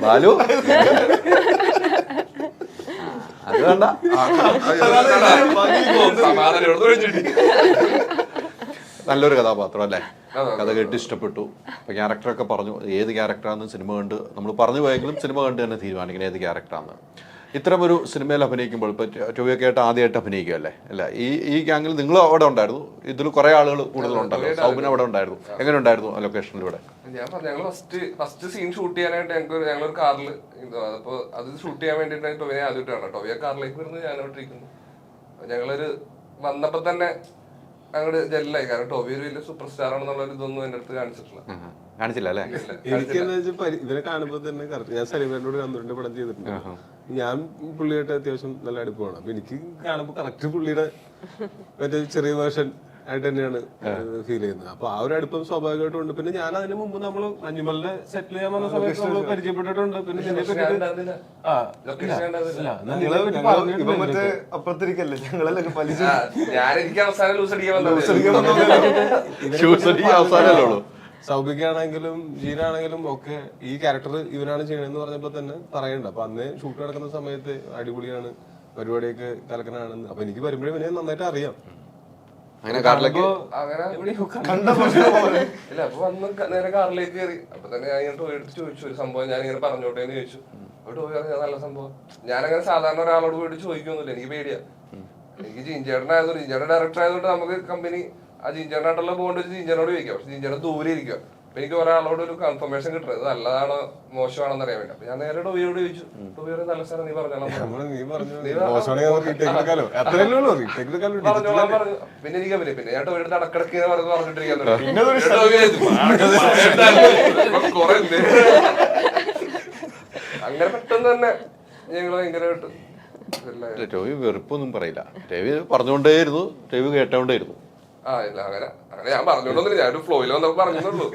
ബാലു അത് വേണ്ട. നല്ലൊരു കഥാപാത്രം അല്ലേ? കഥ കേട്ട് ഇഷ്ടപ്പെട്ടു. അപ്പോൾ ക്യാരക്ടറൊക്കെ പറഞ്ഞു. ഏത് ക്യാരക്ടറാണെന്ന് സിനിമ കണ്ട് നമ്മൾ പറഞ്ഞു പോയെങ്കിലും സിനിമ കണ്ട് തന്നെ തീരുമാനിക്കണം ഏത് ക്യാരക്ടറാണെന്ന്. ഇത്തരം ഒരു സിനിമയിൽ അഭിനയിക്കുമ്പോൾ ഇപ്പോൾ ടോവിയൊക്കെ ആയിട്ട് ആദ്യമായിട്ട് അഭിനയിക്കുകയല്ലേ? അല്ല, ഈ ഗ്യാങ്ങിൽ നിങ്ങൾ അവിടെ ഉണ്ടായിരുന്നു, ഇതിൽ കുറേ ആളുകൾ കൂടുതലുണ്ടല്ലോ. സൗബിൻ അവിടെ ഉണ്ടായിരുന്നു. എങ്ങനെ ഉണ്ടായിരുന്നു ലൊക്കേഷനിലൂടെ? ഞാൻ പറഞ്ഞു, ഞങ്ങൾ ഫസ്റ്റ് സീൻ ഷൂട്ട് ചെയ്യാനായിട്ട് ഞങ്ങളൊരു കാറിൽ, അപ്പോൾ അത് ഷൂട്ട് ചെയ്യാൻ വേണ്ടിയിട്ട് ടോവിയെ ആദ്യമായിട്ടാണ്. ടോവിയെ കാറിലേക്ക് വരുന്നത് ഞാനവിടെ ഇരിക്കുന്നു. ഞങ്ങളൊരു വന്നപ്പോ തന്നെ ഞങ്ങളുടെ ജെല്ലായി. കാരണം ടോവി ഒരു വലിയ സൂപ്പർ സ്റ്റാർ ആണെന്നുള്ള ഇതൊന്നും എന്റെ അടുത്ത് കാണിച്ചില്ല അല്ലേ? എനിക്ക് ഇവരെ കാണുമ്പോൾ തന്നെ കറക്റ്റ്. ഞാൻ സലീമേനോട് കന്നൂരിന്റെ പടം ചെയ്തിട്ടുണ്ട്. ഞാൻ പുള്ളിയായിട്ട് അത്യാവശ്യം നല്ല അടുപ്പമാണ്. അപ്പൊ എനിക്ക് കാണുമ്പോൾ കറക്റ്റ് പുള്ളിയുടെ മറ്റേ ചെറിയ വേർഷൻ ആയിട്ട് തന്നെയാണ് ഫീൽ ചെയ്യുന്നത്. അപ്പൊ ആ ഒരു അടുപ്പം സ്വാഭാവികമായിട്ടും ഉണ്ട്. പിന്നെ ഞാൻ അതിന് മുമ്പ് നമ്മൾ മഞ്ഞുമലിനെ സെറ്റിൽ ചെയ്യാൻ വന്ന സമയത്ത് നമ്മൾ പരിചയപ്പെട്ടിട്ടുണ്ട്. പിന്നെ ഇതിനെ പറ്റിയിട്ട് മറ്റേ അപ്പുറത്തിരിക്കല്ലേ ഞങ്ങളല്ലേ ഞാൻ എനിക്ക് അവസാനം ലൂസ് അടിക്കാൻ അവസാനമല്ലോ. സൗബിക്കാണെങ്കിലും ജീനാണെങ്കിലും ഒക്കെ ഈ ക്യാരക്ടർ ഇവനാണ് ചെയ്യണമെന്ന് പറഞ്ഞപ്പോ തന്നെ പറയുന്നുണ്ട്. അപ്പൊ അന്ന് ഷൂട്ട് നടക്കുന്ന സമയത്ത് അടിപൊളിയാണ്, പരിപാടിയൊക്കെ കലക്കനാണെന്ന്. അപ്പൊ എനിക്ക് വരുമ്പോഴേ ഇവനെ നന്നായിട്ട് അറിയാം. അങ്ങനെ കാറിലേക്ക് ഇല്ല, അപ്പൊ വന്ന് നേരെ കാറിലേക്ക് കയറി. അപ്പൊ തന്നെ ഞാൻ ഇങ്ങനെ ടോയ് എടുത്ത് ചോദിച്ചു ഒരു സംഭവം ഞാൻ ഇങ്ങനെ പറഞ്ഞോട്ടെ എന്ന് ചോദിച്ചു. അപ്പൊ ടോയ് പറഞ്ഞ നല്ല സംഭവം. ഞാനങ്ങനെ സാധാരണ ഒരാളോട് പോയിട്ട് ചോദിക്കൊന്നുമില്ല, എനിക്ക് പേടിയാ. എനിക്ക് ജിഞ്ചേട്ടനായതുകൊണ്ട്, ജിഞ്ചേട്ടൻ ഡയറക്ടർ ആയതുകൊണ്ട് നമുക്ക് കമ്പനി ആ ജിഞ്ചേട്ടനായിട്ടുള്ള ബോണ്ട് വെച്ച് ജിഞ്ചേട്ടനോട് ചോദിക്കാം. പക്ഷെ ജിഞ്ചേട്ടൻ ദൂരെ ഇരിക്കുക. അപ്പൊ എനിക്ക് ഒരാളോട് ഒരു കൺഫർമേഷൻ കിട്ടുന്നത് ഇത് നല്ലതാണോ മോശമാണെന്ന് അറിയാൻ വേണ്ടി. അപ്പൊ ഞാൻ നേരെ ടോയിയോട് ചോദിച്ചു, ടോയിയോട് നല്ല സ്ഥലം നീ പറഞ്ഞോളാം പറഞ്ഞു. പിന്നെ എനിക്ക് പിന്നെ ഞാൻ ടോയുടെ അടക്കിടക്ക് പറഞ്ഞിട്ടിരിക്കാൻ അങ്ങനെ പെട്ടെന്ന് തന്നെ ഞങ്ങള് ഭയങ്കരമായിട്ട് രവി വെറുപ്പൊന്നും പറയില്ല. രവി പറഞ്ഞുകൊണ്ടേയിരുന്നു, രവി കേട്ടോണ്ടേയിരുന്നു. ആ ഇല്ല അങ്ങനെ അങ്ങനെ ഞാൻ പറഞ്ഞോണ്ടൊന്നുമില്ല, ഞാനൊരു ഫ്ലോയിൽ വന്നപ്പോ പറഞ്ഞോളൂ.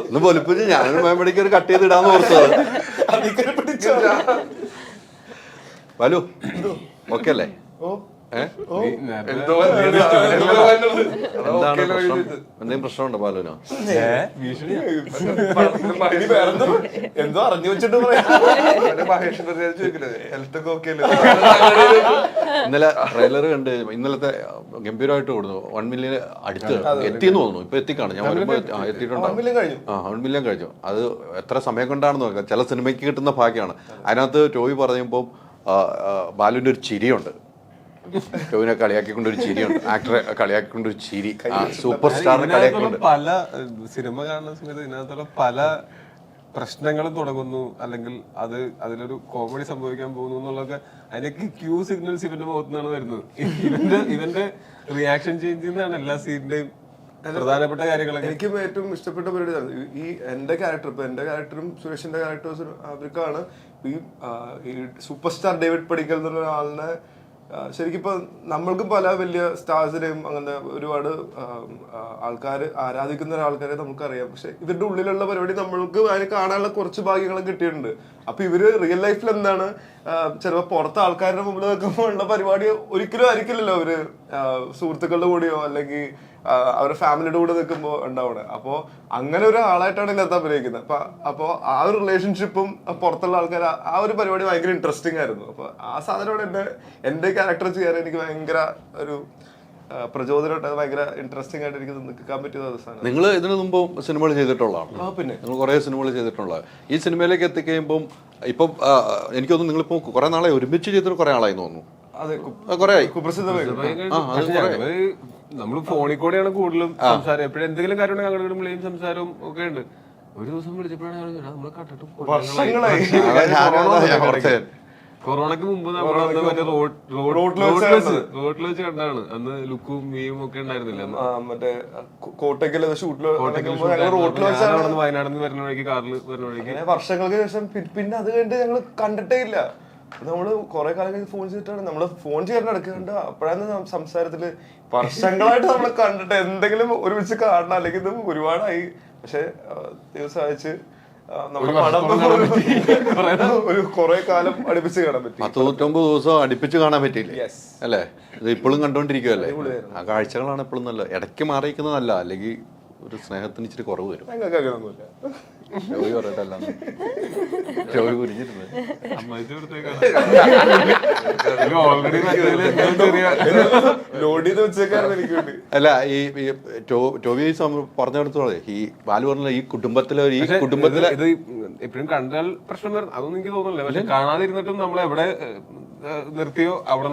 ഒന്ന് പൊലിപ്പിച്ച് ഞാനൊരു മേമ്പടിക്ക് ഒരു കട്ട് ചെയ്ത് ഇടാന്ന് ഓർത്തത്. വലു ഓക്കെ അല്ലേ? എന്തെങ്കിലും പ്രശ്നമുണ്ടോ ബാലുവിനോ? എന്തോ അറിഞ്ഞു വെച്ചിട്ട് ഇന്നലെ ട്രെയിലർ കണ്ട് ഇന്നലത്തെ ഗംഭീരമായിട്ട് കൊടുത്തു. 1 മില്യൺ അടുത്ത് എത്തിയെന്ന് തോന്നുന്നു. ഇപ്പൊ എത്തിക്കാണ് ഞാൻ വരുമ്പോ എത്തിയിട്ടുണ്ടാവും. 1 മില്യൺ കഴിഞ്ഞു. അത് എത്ര സമയം കൊണ്ടാണെന്ന് നോക്കാം. ചില സിനിമയ്ക്ക് കിട്ടുന്ന ഭാഗ്യമാണ്. അതിനകത്ത് ടോയ് പറയുമ്പോൾ ബാലുവിന്റെ ഒരു ചിരിയുണ്ട്. ടോവിനെ കളിയാക്കിക്കൊണ്ടൊരു ചിരിയുണ്ട്, ആക്ടറെ കളിയാക്കിക്കൊണ്ടൊരു ചിരി, സൂപ്പർ സ്റ്റാറിനെ കളിയാക്കിക്കൊണ്ട്. പല സിനിമ കാണുന്ന സമയത്ത് ഇതിനകത്തുള്ള പല പ്രശ്നങ്ങളും തുടങ്ങുന്നു, അല്ലെങ്കിൽ അതിലൊരു കോമഡി സംഭവിക്കാൻ പോകുന്നു എന്നുള്ളതൊക്കെ അതിനൊക്കെ ക്യൂ സിഗ്നൽസ് ഇവന്റെ മുഖത്ത് നിന്നാണ് വരുന്നത്. ഇവന്റെ റിയാക്ഷൻ ചേഞ്ച് ചെയ്യുന്നതാണ് എല്ലാ സീനിന്റെയും പ്രധാനപ്പെട്ട കാര്യങ്ങളൊക്കെ. എനിക്ക് ഏറ്റവും ഇഷ്ടപ്പെട്ട പരിപാടി ഈ എന്റെ ക്യാരക്ടറും സുരേഷിന്റെ ക്യാരക്ടേഴ്സും അവർക്കാണ് ഈ സൂപ്പർ സ്റ്റാർ ഡേവിഡ് പടിക്കൽ എന്നുള്ള ഒരാളിനെ ശരിക്കും ഇപ്പൊ നമ്മൾക്കും പല വലിയ സ്റ്റാർസിനെയും അങ്ങനെ ഒരുപാട് ആൾക്കാർ ആരാധിക്കുന്ന ഒരാൾക്കാരെ നമുക്കറിയാം. പക്ഷെ ഇവരുടെ ഉള്ളിലുള്ള പരിപാടി നമ്മൾക്ക് അതിന് കാണാനുള്ള കുറച്ച് ഭാഗ്യങ്ങളും കിട്ടിയിട്ടുണ്ട്. അപ്പൊ ഇവര് റിയൽ ലൈഫിൽ എന്താണ് ചിലപ്പോ പുറത്തെ ആൾക്കാരുടെ മുമ്പിൽ നിൽക്കുമ്പോൾ ഉള്ള പരിപാടി ഒരിക്കലും ആയിരിക്കില്ലല്ലോ അവര് സുഹൃത്തുക്കളുടെ കൂടെയോ അല്ലെങ്കിൽ അവരുടെ ഫാമിലിയുടെ കൂടെ നിൽക്കുമ്പോൾ ഉണ്ടാവണേ. അപ്പോ അങ്ങനെ ഒരു ആളായിട്ടാണ് ഇതിനകത്ത് അഭിനയിക്കുന്നത്. അപ്പൊ ആ ഒരു റിലേഷൻഷിപ്പും പുറത്തുള്ള ആൾക്കാർ ആ ഒരു പരിപാടി ഭയങ്കര ഇൻട്രസ്റ്റിംഗ് ആയിരുന്നു. അപ്പൊ ആ സാധനമാണ് എന്റെ ക്യാരക്ടർ ചെയ്യാൻ എനിക്ക് ഭയങ്കര ഒരു പ്രചോദനമായിട്ട് ഭയങ്കര ഇൻട്രസ്റ്റിംഗ് ആയിട്ട് എനിക്ക് നിൽക്കാൻ പറ്റിയ ദിവസമാണ്. നിങ്ങൾ ഇതിനു മുമ്പ് സിനിമകൾ ചെയ്തിട്ടുള്ളതാണ്. പിന്നെ നിങ്ങൾ കുറെ സിനിമകൾ ചെയ്തിട്ടുള്ളത്. ഈ സിനിമയിലേക്ക് എത്തിക്കഴിയുമ്പോൾ ഇപ്പം എനിക്ക് തോന്നുന്നു നിങ്ങളിപ്പോ കുറെ നാളെ ഒരുമിച്ച് ചെയ്തിട്ട് കുറെ ആളായി തോന്നുന്നു. അതെ, കുറെ ആയി. നമ്മള് ഫോണിൽ കൂടെയാണ് കൂടുതലും സംസാരം. എപ്പോഴും എന്തെങ്കിലും കാര്യം ഉണ്ടെങ്കിൽ അങ്ങോട്ട് വിളിയും സംസാരവും ഒക്കെ ഉണ്ട്. ഒരു ദിവസം വിളിച്ചപ്പോഴാണ് നമ്മള് കണ്ടിട്ട് കൊറോണക്ക് മുമ്പ് നമ്മളന്ന് മറ്റേ റോഡിൽ വെച്ച് കണ്ടാണ്. അന്ന് ലുക്കും മീയും ഒക്കെ ഉണ്ടായിരുന്നില്ല. മറ്റേ കോട്ടയ്ക്കല് ഷൂട്ടില് വയനാട് നിന്ന് വരുന്ന വഴിക്ക് കാറിൽ വരുന്ന വഴിക്ക് വർഷങ്ങൾക്ക് ശേഷം പിന്നെ അത് കഴിഞ്ഞിട്ട് ഞങ്ങൾ കണ്ടിട്ടേ ഇല്ല. നമ്മള് കുറെ കാലം കഴിഞ്ഞ് ഫോൺ ചെയ്തിട്ടാണ് നമ്മള് ഫോൺ ചെയ്യാൻ നടക്കുന്നുണ്ട്. അപ്പോഴാണ് സംസാരത്തില് വർഷങ്ങളായിട്ട് നമ്മള് കണ്ടിട്ട് എന്തെങ്കിലും ഒരുമിച്ച് കാണണം, അല്ലെങ്കിൽ ഇത് ഒരുപാടായി. പക്ഷെ ദിവസം അയച്ച് ഒരു കുറെ കാലം അടുപ്പിച്ച് കാണാൻ പറ്റി. 199 ദിവസം അടുപ്പിച്ച് കാണാൻ പറ്റിയില്ലേ അല്ലേ? ഇത് ഇപ്പോഴും കണ്ടോണ്ടിരിക്കുവല്ലേ? ആ കാഴ്ചകളാണ് എപ്പോഴും നല്ല. ഇടയ്ക്ക് മാറിയിരിക്കുന്നതല്ല, അല്ലെങ്കിൽ ഒരു സ്നേഹത്തിന് ഇച്ചിരി കുറവ് വരും. ജോലി പറയട്ടല്ല, ജോലി കുരിഞ്ഞിരുന്നത് അല്ല. ഈ ടോബി പറഞ്ഞെടുത്തോളെ ഈ ബാലു പറഞ്ഞ ഈ കുടുംബത്തിലെ ഇത് എപ്പോഴും കണ്ടാൽ പ്രശ്നം വരും അതൊന്നും എനിക്ക് തോന്നുന്നില്ല. പക്ഷെ കാണാതിരുന്നിട്ടും നമ്മൾ എവിടെ നിർത്തിയോ അവിടെ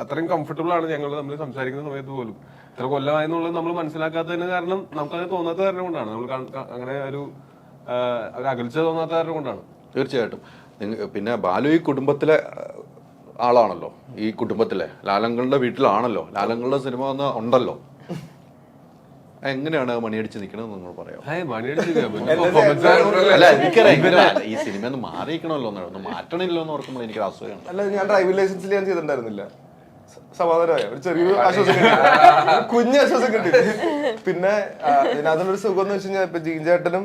അത്രയും കംഫർട്ടബിൾ ആണ് ഞങ്ങൾ നമ്മൾ സംസാരിക്കുന്ന സമയത്ത് പോലും. ഇത്ര കൊല്ലമായെന്നുള്ളത് നമ്മൾ മനസ്സിലാക്കാത്തതിന് കാരണം നമുക്കത് തോന്നാത്ത കാരണം കൊണ്ടാണ്. നമ്മൾ അങ്ങനെ ഒരു അകൽച്ച തോന്നാത്ത കാരണം കൊണ്ടാണ്. തീർച്ചയായിട്ടും. പിന്നെ ബാലു ഈ കുടുംബത്തിലെ ആളാണല്ലോ. ഈ കുടുംബത്തിലെ ലാലങ്ങളുടെ വീട്ടിലാണല്ലോ. ലാലങ്ങളുടെ സിനിമ ഉണ്ടല്ലോ. എങ്ങനെയാണ് മണിയടിച്ച് നിൽക്കണമെന്ന് നിങ്ങൾ പറയാം. മണിയടിച്ച് അല്ല എനിക്കറിയാം ഈ സിനിമ ഒന്ന് മാറിയിരിക്കണമല്ലോ, ഒന്ന് മാറ്റണില്ലോ എന്ന് ഓർക്കുമ്പോൾ എനിക്ക് അസുഖമാണ്. അല്ല, ഞാൻ ഡ്രൈവിംഗ് ലൈസൻസിൽ ഞാൻ ചെയ്തിട്ടുണ്ടായിരുന്നില്ല. സമാധാനമായ ഒരു ചെറിയൊരു ആശ്വാസം കിട്ടി, കുഞ്ഞ് ആശ്വാസം കിട്ടി. പിന്നെ അതിനൊരു സുഖം എന്ന് വെച്ച് കഴിഞ്ഞാൽ ഇപ്പൊ ജീൻ ചേട്ടനും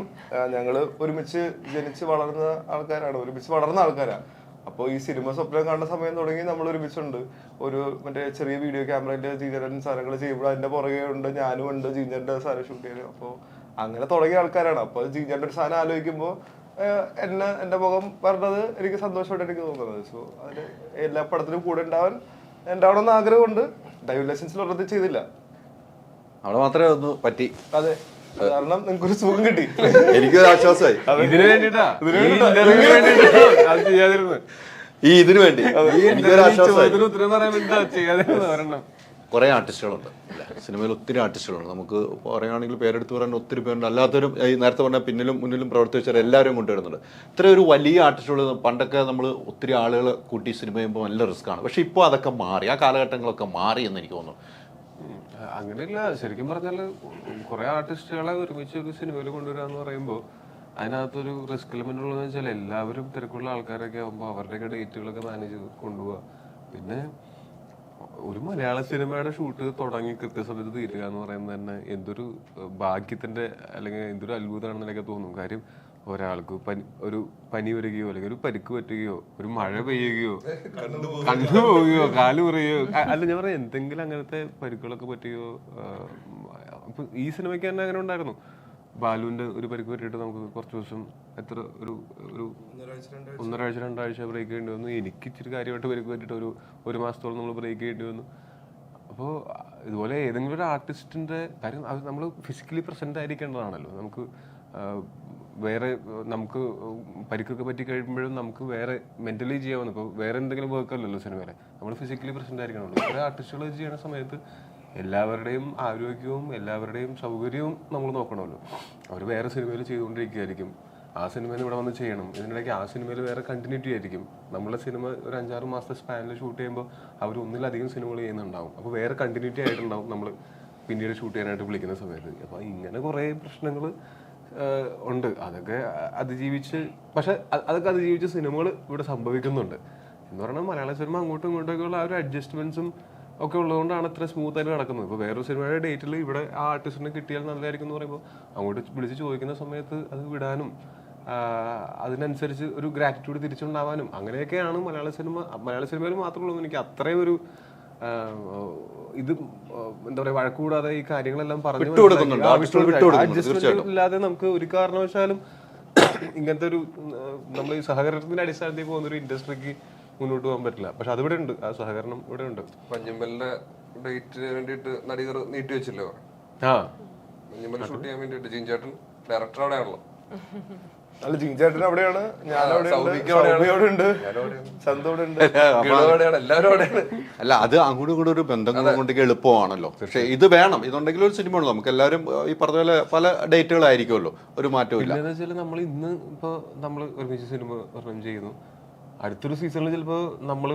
ഞങ്ങള് ഒരുമിച്ച് ജനിച്ച് വളർന്ന ആൾക്കാരാണ്, ഒരുമിച്ച് വളർന്ന ആൾക്കാരാണ്. അപ്പോൾ ഈ സിനിമ സ്വപ്നം കാണുന്ന സമയം തുടങ്ങി നമ്മൾ ഒരുമിച്ചുണ്ട്. ഒരു മറ്റേ ചെറിയ വീഡിയോ ക്യാമറയില് ജീൻചേട്ടൻ സാധനങ്ങൾ ചെയ്യുമ്പോൾ അതിന്റെ പുറകെ ഉണ്ട്, ഞാനും ഉണ്ട് ജീൻചേട്ടൻ്റെ സാധനം ഷൂട്ട് ചെയ്യാൻ. അപ്പോൾ അങ്ങനെ തുടങ്ങിയ ആൾക്കാരാണ്. അപ്പോൾ ജീൻചേട്ടൻ്റെ ഒരു സാധനം ആലോചിക്കുമ്പോൾ എന്റെ മുഖം പറഞ്ഞത് എനിക്ക് സന്തോഷമായിട്ട് എനിക്ക് തോന്നുന്നത്. സോ അതിന് എല്ലാ പടത്തിലും കൂടെ ഉണ്ടാവണമെന്ന് ആഗ്രഹമുണ്ട്. ഡ്രൈവിംഗ് ലൈസൻസിൽ ഒരെണ്ണത്തിൽ ചെയ്തില്ല, അവിടെ മാത്രമേ ഒന്ന് പറ്റി. അതെ, കാരണം നിങ്ങൾക്കൊരു സുഖം കിട്ടി, എനിക്കൊരു ആശ്വാസമായി. ഇതിനു വേണ്ടിട്ടാ ഇതിനു വേണ്ടി എനിക്കൊരു ആശ്വാസമായി. ഉത്തരം പറയാൻ വേണ്ടി ചെയ്യാതെ കുറേ ആർട്ടിസ്റ്റുകളുണ്ട് സിനിമയിൽ, ഒത്തിരി ആർട്ടിസ്റ്റുകളുണ്ട്. നമുക്ക് പറയുകയാണെങ്കിൽ പേരെടുത്ത് പറയാൻ ഒത്തിരി പേരുണ്ട്. അല്ലാത്തവരും ഈ നേരത്തെ പറഞ്ഞാൽ പിന്നിലും മുന്നിലും പ്രവർത്തിച്ചാൽ എല്ലാവരും കൊണ്ടുവരുന്നുണ്ട്. ഇത്ര ഒരു വലിയ ആർട്ടിസ്റ്റുകൾ പണ്ടൊക്കെ നമ്മൾ ഒത്തിരി ആളുകൾ കൂട്ടി സിനിമ ചെയ്യുമ്പോൾ നല്ല റിസ്ക്കാണ്. പക്ഷെ ഇപ്പോൾ അതൊക്കെ മാറി, ആ കാലഘട്ടങ്ങളൊക്കെ മാറി എന്ന് എനിക്ക് തോന്നുന്നു. അങ്ങനെയല്ല, ശരിക്കും പറഞ്ഞാൽ കുറെ ആർട്ടിസ്റ്റുകളെ ഒരുമിച്ച് ഒരു സിനിമയിൽ കൊണ്ടുവരാന്ന് പറയുമ്പോൾ അതിനകത്തൊരു റിസ്ക് എലമെന്റ് ഉള്ളതെന്ന് വെച്ചാൽ എല്ലാവരും തിരക്കുള്ള ആൾക്കാരൊക്കെ ആകുമ്പോൾ അവരുടെയൊക്കെ ഡേറ്റുകളൊക്കെ മാനേജ് ചെയ്ത് കൊണ്ടുപോവുക. പിന്നെ ഒരു മലയാള സിനിമയുടെ ഷൂട്ട് തുടങ്ങി കൃത്യസമയത്ത് തീരുക എന്ന് പറയുന്നത് തന്നെ എന്തൊരു ഭാഗ്യത്തിന്റെ അല്ലെങ്കിൽ എന്തൊരു അത്ഭുതമാണെന്ന് എനിക്ക് തോന്നും. കാര്യം ഒരാൾക്ക് ഒരു പനി വരികയോ അല്ലെങ്കിൽ ഒരു പരിക്ക് പറ്റുകയോ ഒരു മഴ പെയ്യുകയോ കണ്ണു പോവുകയോ കാല് പറയുകയോ അല്ല ഞാൻ പറയാം എന്തെങ്കിലും അങ്ങനത്തെ പരിക്കുകളൊക്കെ പറ്റുകയോ. അപ്പൊ ഈ സിനിമയ്ക്ക് തന്നെ അങ്ങനെ ഉണ്ടായിരുന്നു. ബാലുവിന്റെ ഒരു പരിക്ക് പറ്റിയിട്ട് നമുക്ക് കുറച്ച് ദിവസം എത്ര ഒരു 1.5-2 ബ്രേക്ക് ചെയ്യേണ്ടി വന്നു. എനിക്ക് ഇച്ചിരി കാര്യമായിട്ട് പരിക്ക് പറ്റിയിട്ട് ഒരു മാസത്തോളം നമ്മൾ ബ്രേക്ക് ചെയ്യേണ്ടി വന്നു. അപ്പോൾ ഇതുപോലെ ഏതെങ്കിലും ഒരു ആർട്ടിസ്റ്റിന്റെ കാര്യം അത് നമ്മൾ ഫിസിക്കലി പ്രസന്റ് ആയിരിക്കേണ്ടതാണല്ലോ. നമുക്ക് വേറെ നമുക്ക് പരിക്കൊക്കെ പറ്റി കഴിയുമ്പോഴും നമുക്ക് വേറെ മെന്റലി ചെയ്യാവുന്ന ഇപ്പോൾ വേറെ എന്തെങ്കിലും വർക്കല്ലല്ലോ സിനിമയിലെ, നമ്മൾ ഫിസിക്കലി പ്രസന്റ് ആയിരിക്കണമല്ലോ. വേറെ ആർട്ടിസ്റ്റുകൾ ചെയ്യുന്ന സമയത്ത് എല്ലാവരുടെയും ആരോഗ്യവും എല്ലാവരുടെയും സൗകര്യവും നമ്മൾ നോക്കണമല്ലോ. അവർ വേറെ സിനിമയിൽ ചെയ്തുകൊണ്ടിരിക്കുകയായിരിക്കും, ആ സിനിമയിൽ ഇവിടെ വന്ന് ചെയ്യണം, ഇതിനിടയ്ക്ക് ആ സിനിമയിൽ വേറെ കണ്ടിന്യൂറ്റി ആയിരിക്കും. നമ്മളെ സിനിമ ഒരു 5-6 മാസത്തെ സ്പാനിൽ ഷൂട്ട് ചെയ്യുമ്പോൾ അവർ ഒന്നിലധികം സിനിമകൾ ചെയ്യുന്നുണ്ടാവും. അപ്പോൾ വേറെ കണ്ടിന്യൂറ്റി ആയിട്ടുണ്ടാവും നമ്മൾ പിന്നീട് ഷൂട്ട് ചെയ്യാനായിട്ട് വിളിക്കുന്ന സമയത്ത്. അപ്പോൾ ഇങ്ങനെ കുറേ പ്രശ്നങ്ങൾ ഉണ്ട്. അതൊക്കെ അതിജീവിച്ച്, പക്ഷെ അതൊക്കെ അതിജീവിച്ച് സിനിമകൾ ഇവിടെ സംഭവിക്കുന്നുണ്ട് എന്ന് പറഞ്ഞാൽ മലയാള സിനിമ അങ്ങോട്ടും ഇങ്ങോട്ടൊക്കെയുള്ള ആ ഒരു അഡ്ജസ്റ്റ്മെന്റ്സും ഒക്കെ ഉള്ളതുകൊണ്ടാണ് ഇത്ര സ്മൂത്ത് ആയിട്ട് നടക്കുന്നത്. ഇപ്പോൾ വേറൊരു സിനിമയുടെ ഡേറ്റിൽ ഇവിടെ ആ ആർട്ടിസ്റ്റിനെ കിട്ടിയാൽ നല്ലതായിരിക്കും എന്ന് പറയുമ്പോൾ അങ്ങോട്ട് വിളിച്ച് ചോദിക്കുന്ന സമയത്ത് അത് വിടാനും അതിനനുസരിച്ച് ഒരു ഗ്രാറ്റിറ്റ്യൂഡ് തിരിച്ചുണ്ടാവാനും അങ്ങനെയൊക്കെയാണ് മലയാള സിനിമയിൽ മാത്രമേ ഉള്ളൂ. എനിക്ക് അത്രയും ഒരു ഇത് എന്താ പറയാ വഴക്കൂടാതെ ഈ കാര്യങ്ങളെല്ലാം പറഞ്ഞു ഇല്ലാതെ നമുക്ക് ഒരു കാരണവശാലും ഇങ്ങനത്തെ ഒരു നമ്മൾ ഈ സഹകരണത്തിന്റെ അടിസ്ഥാനത്തിൽ പോകുന്ന ഒരു ഇൻഡസ്ട്രിക്ക് മുന്നോട്ട് പോകാൻ പറ്റില്ല. പക്ഷെ അതിവിടെ ഉണ്ട്, ആ സഹകരണം ഇവിടെ ഉണ്ട്. മഞ്ഞുമ്മലിന്റെ ഡേറ്റിന് വേണ്ടിയിട്ട് നടികർ നീട്ടി വെച്ചില്ലോ. മഞ്ഞുമ്മൽ ഷൂട്ട് ചെയ്യാൻ വേണ്ടിയിട്ട് ജീൻചേട്ടൻ ഡയറക്ടർ അവിടെയാണല്ലോ. അല്ല, ജീൻചേട്ടൻ അവിടെയാണ്, ഞാൻ അല്ല അത് അങ്ങോട്ടും ഇങ്ങോട്ടും ഒരു ബന്ധങ്ങൾ കൊണ്ടൊക്കെ എളുപ്പമാണല്ലോ. പക്ഷെ ഇത് വേണം, ഇതുണ്ടെങ്കിൽ ഒരു സിനിമ ഉള്ളൂ. നമുക്ക് എല്ലാവരും ഈ പറഞ്ഞ പോലെ പല ഡേറ്റുകളായിരിക്കുമല്ലോ, ഒരു മാറ്റവും ഇല്ല. എന്താ വെച്ചാൽ നമ്മൾ ഇന്ന് ഇപ്പൊ നമ്മൾ ഒരുമിച്ച് സിനിമ ഒരെണ്ണം ചെയ്യുന്നു, അടുത്തൊരു സീസണിൽ ചിലപ്പോൾ നമ്മൾ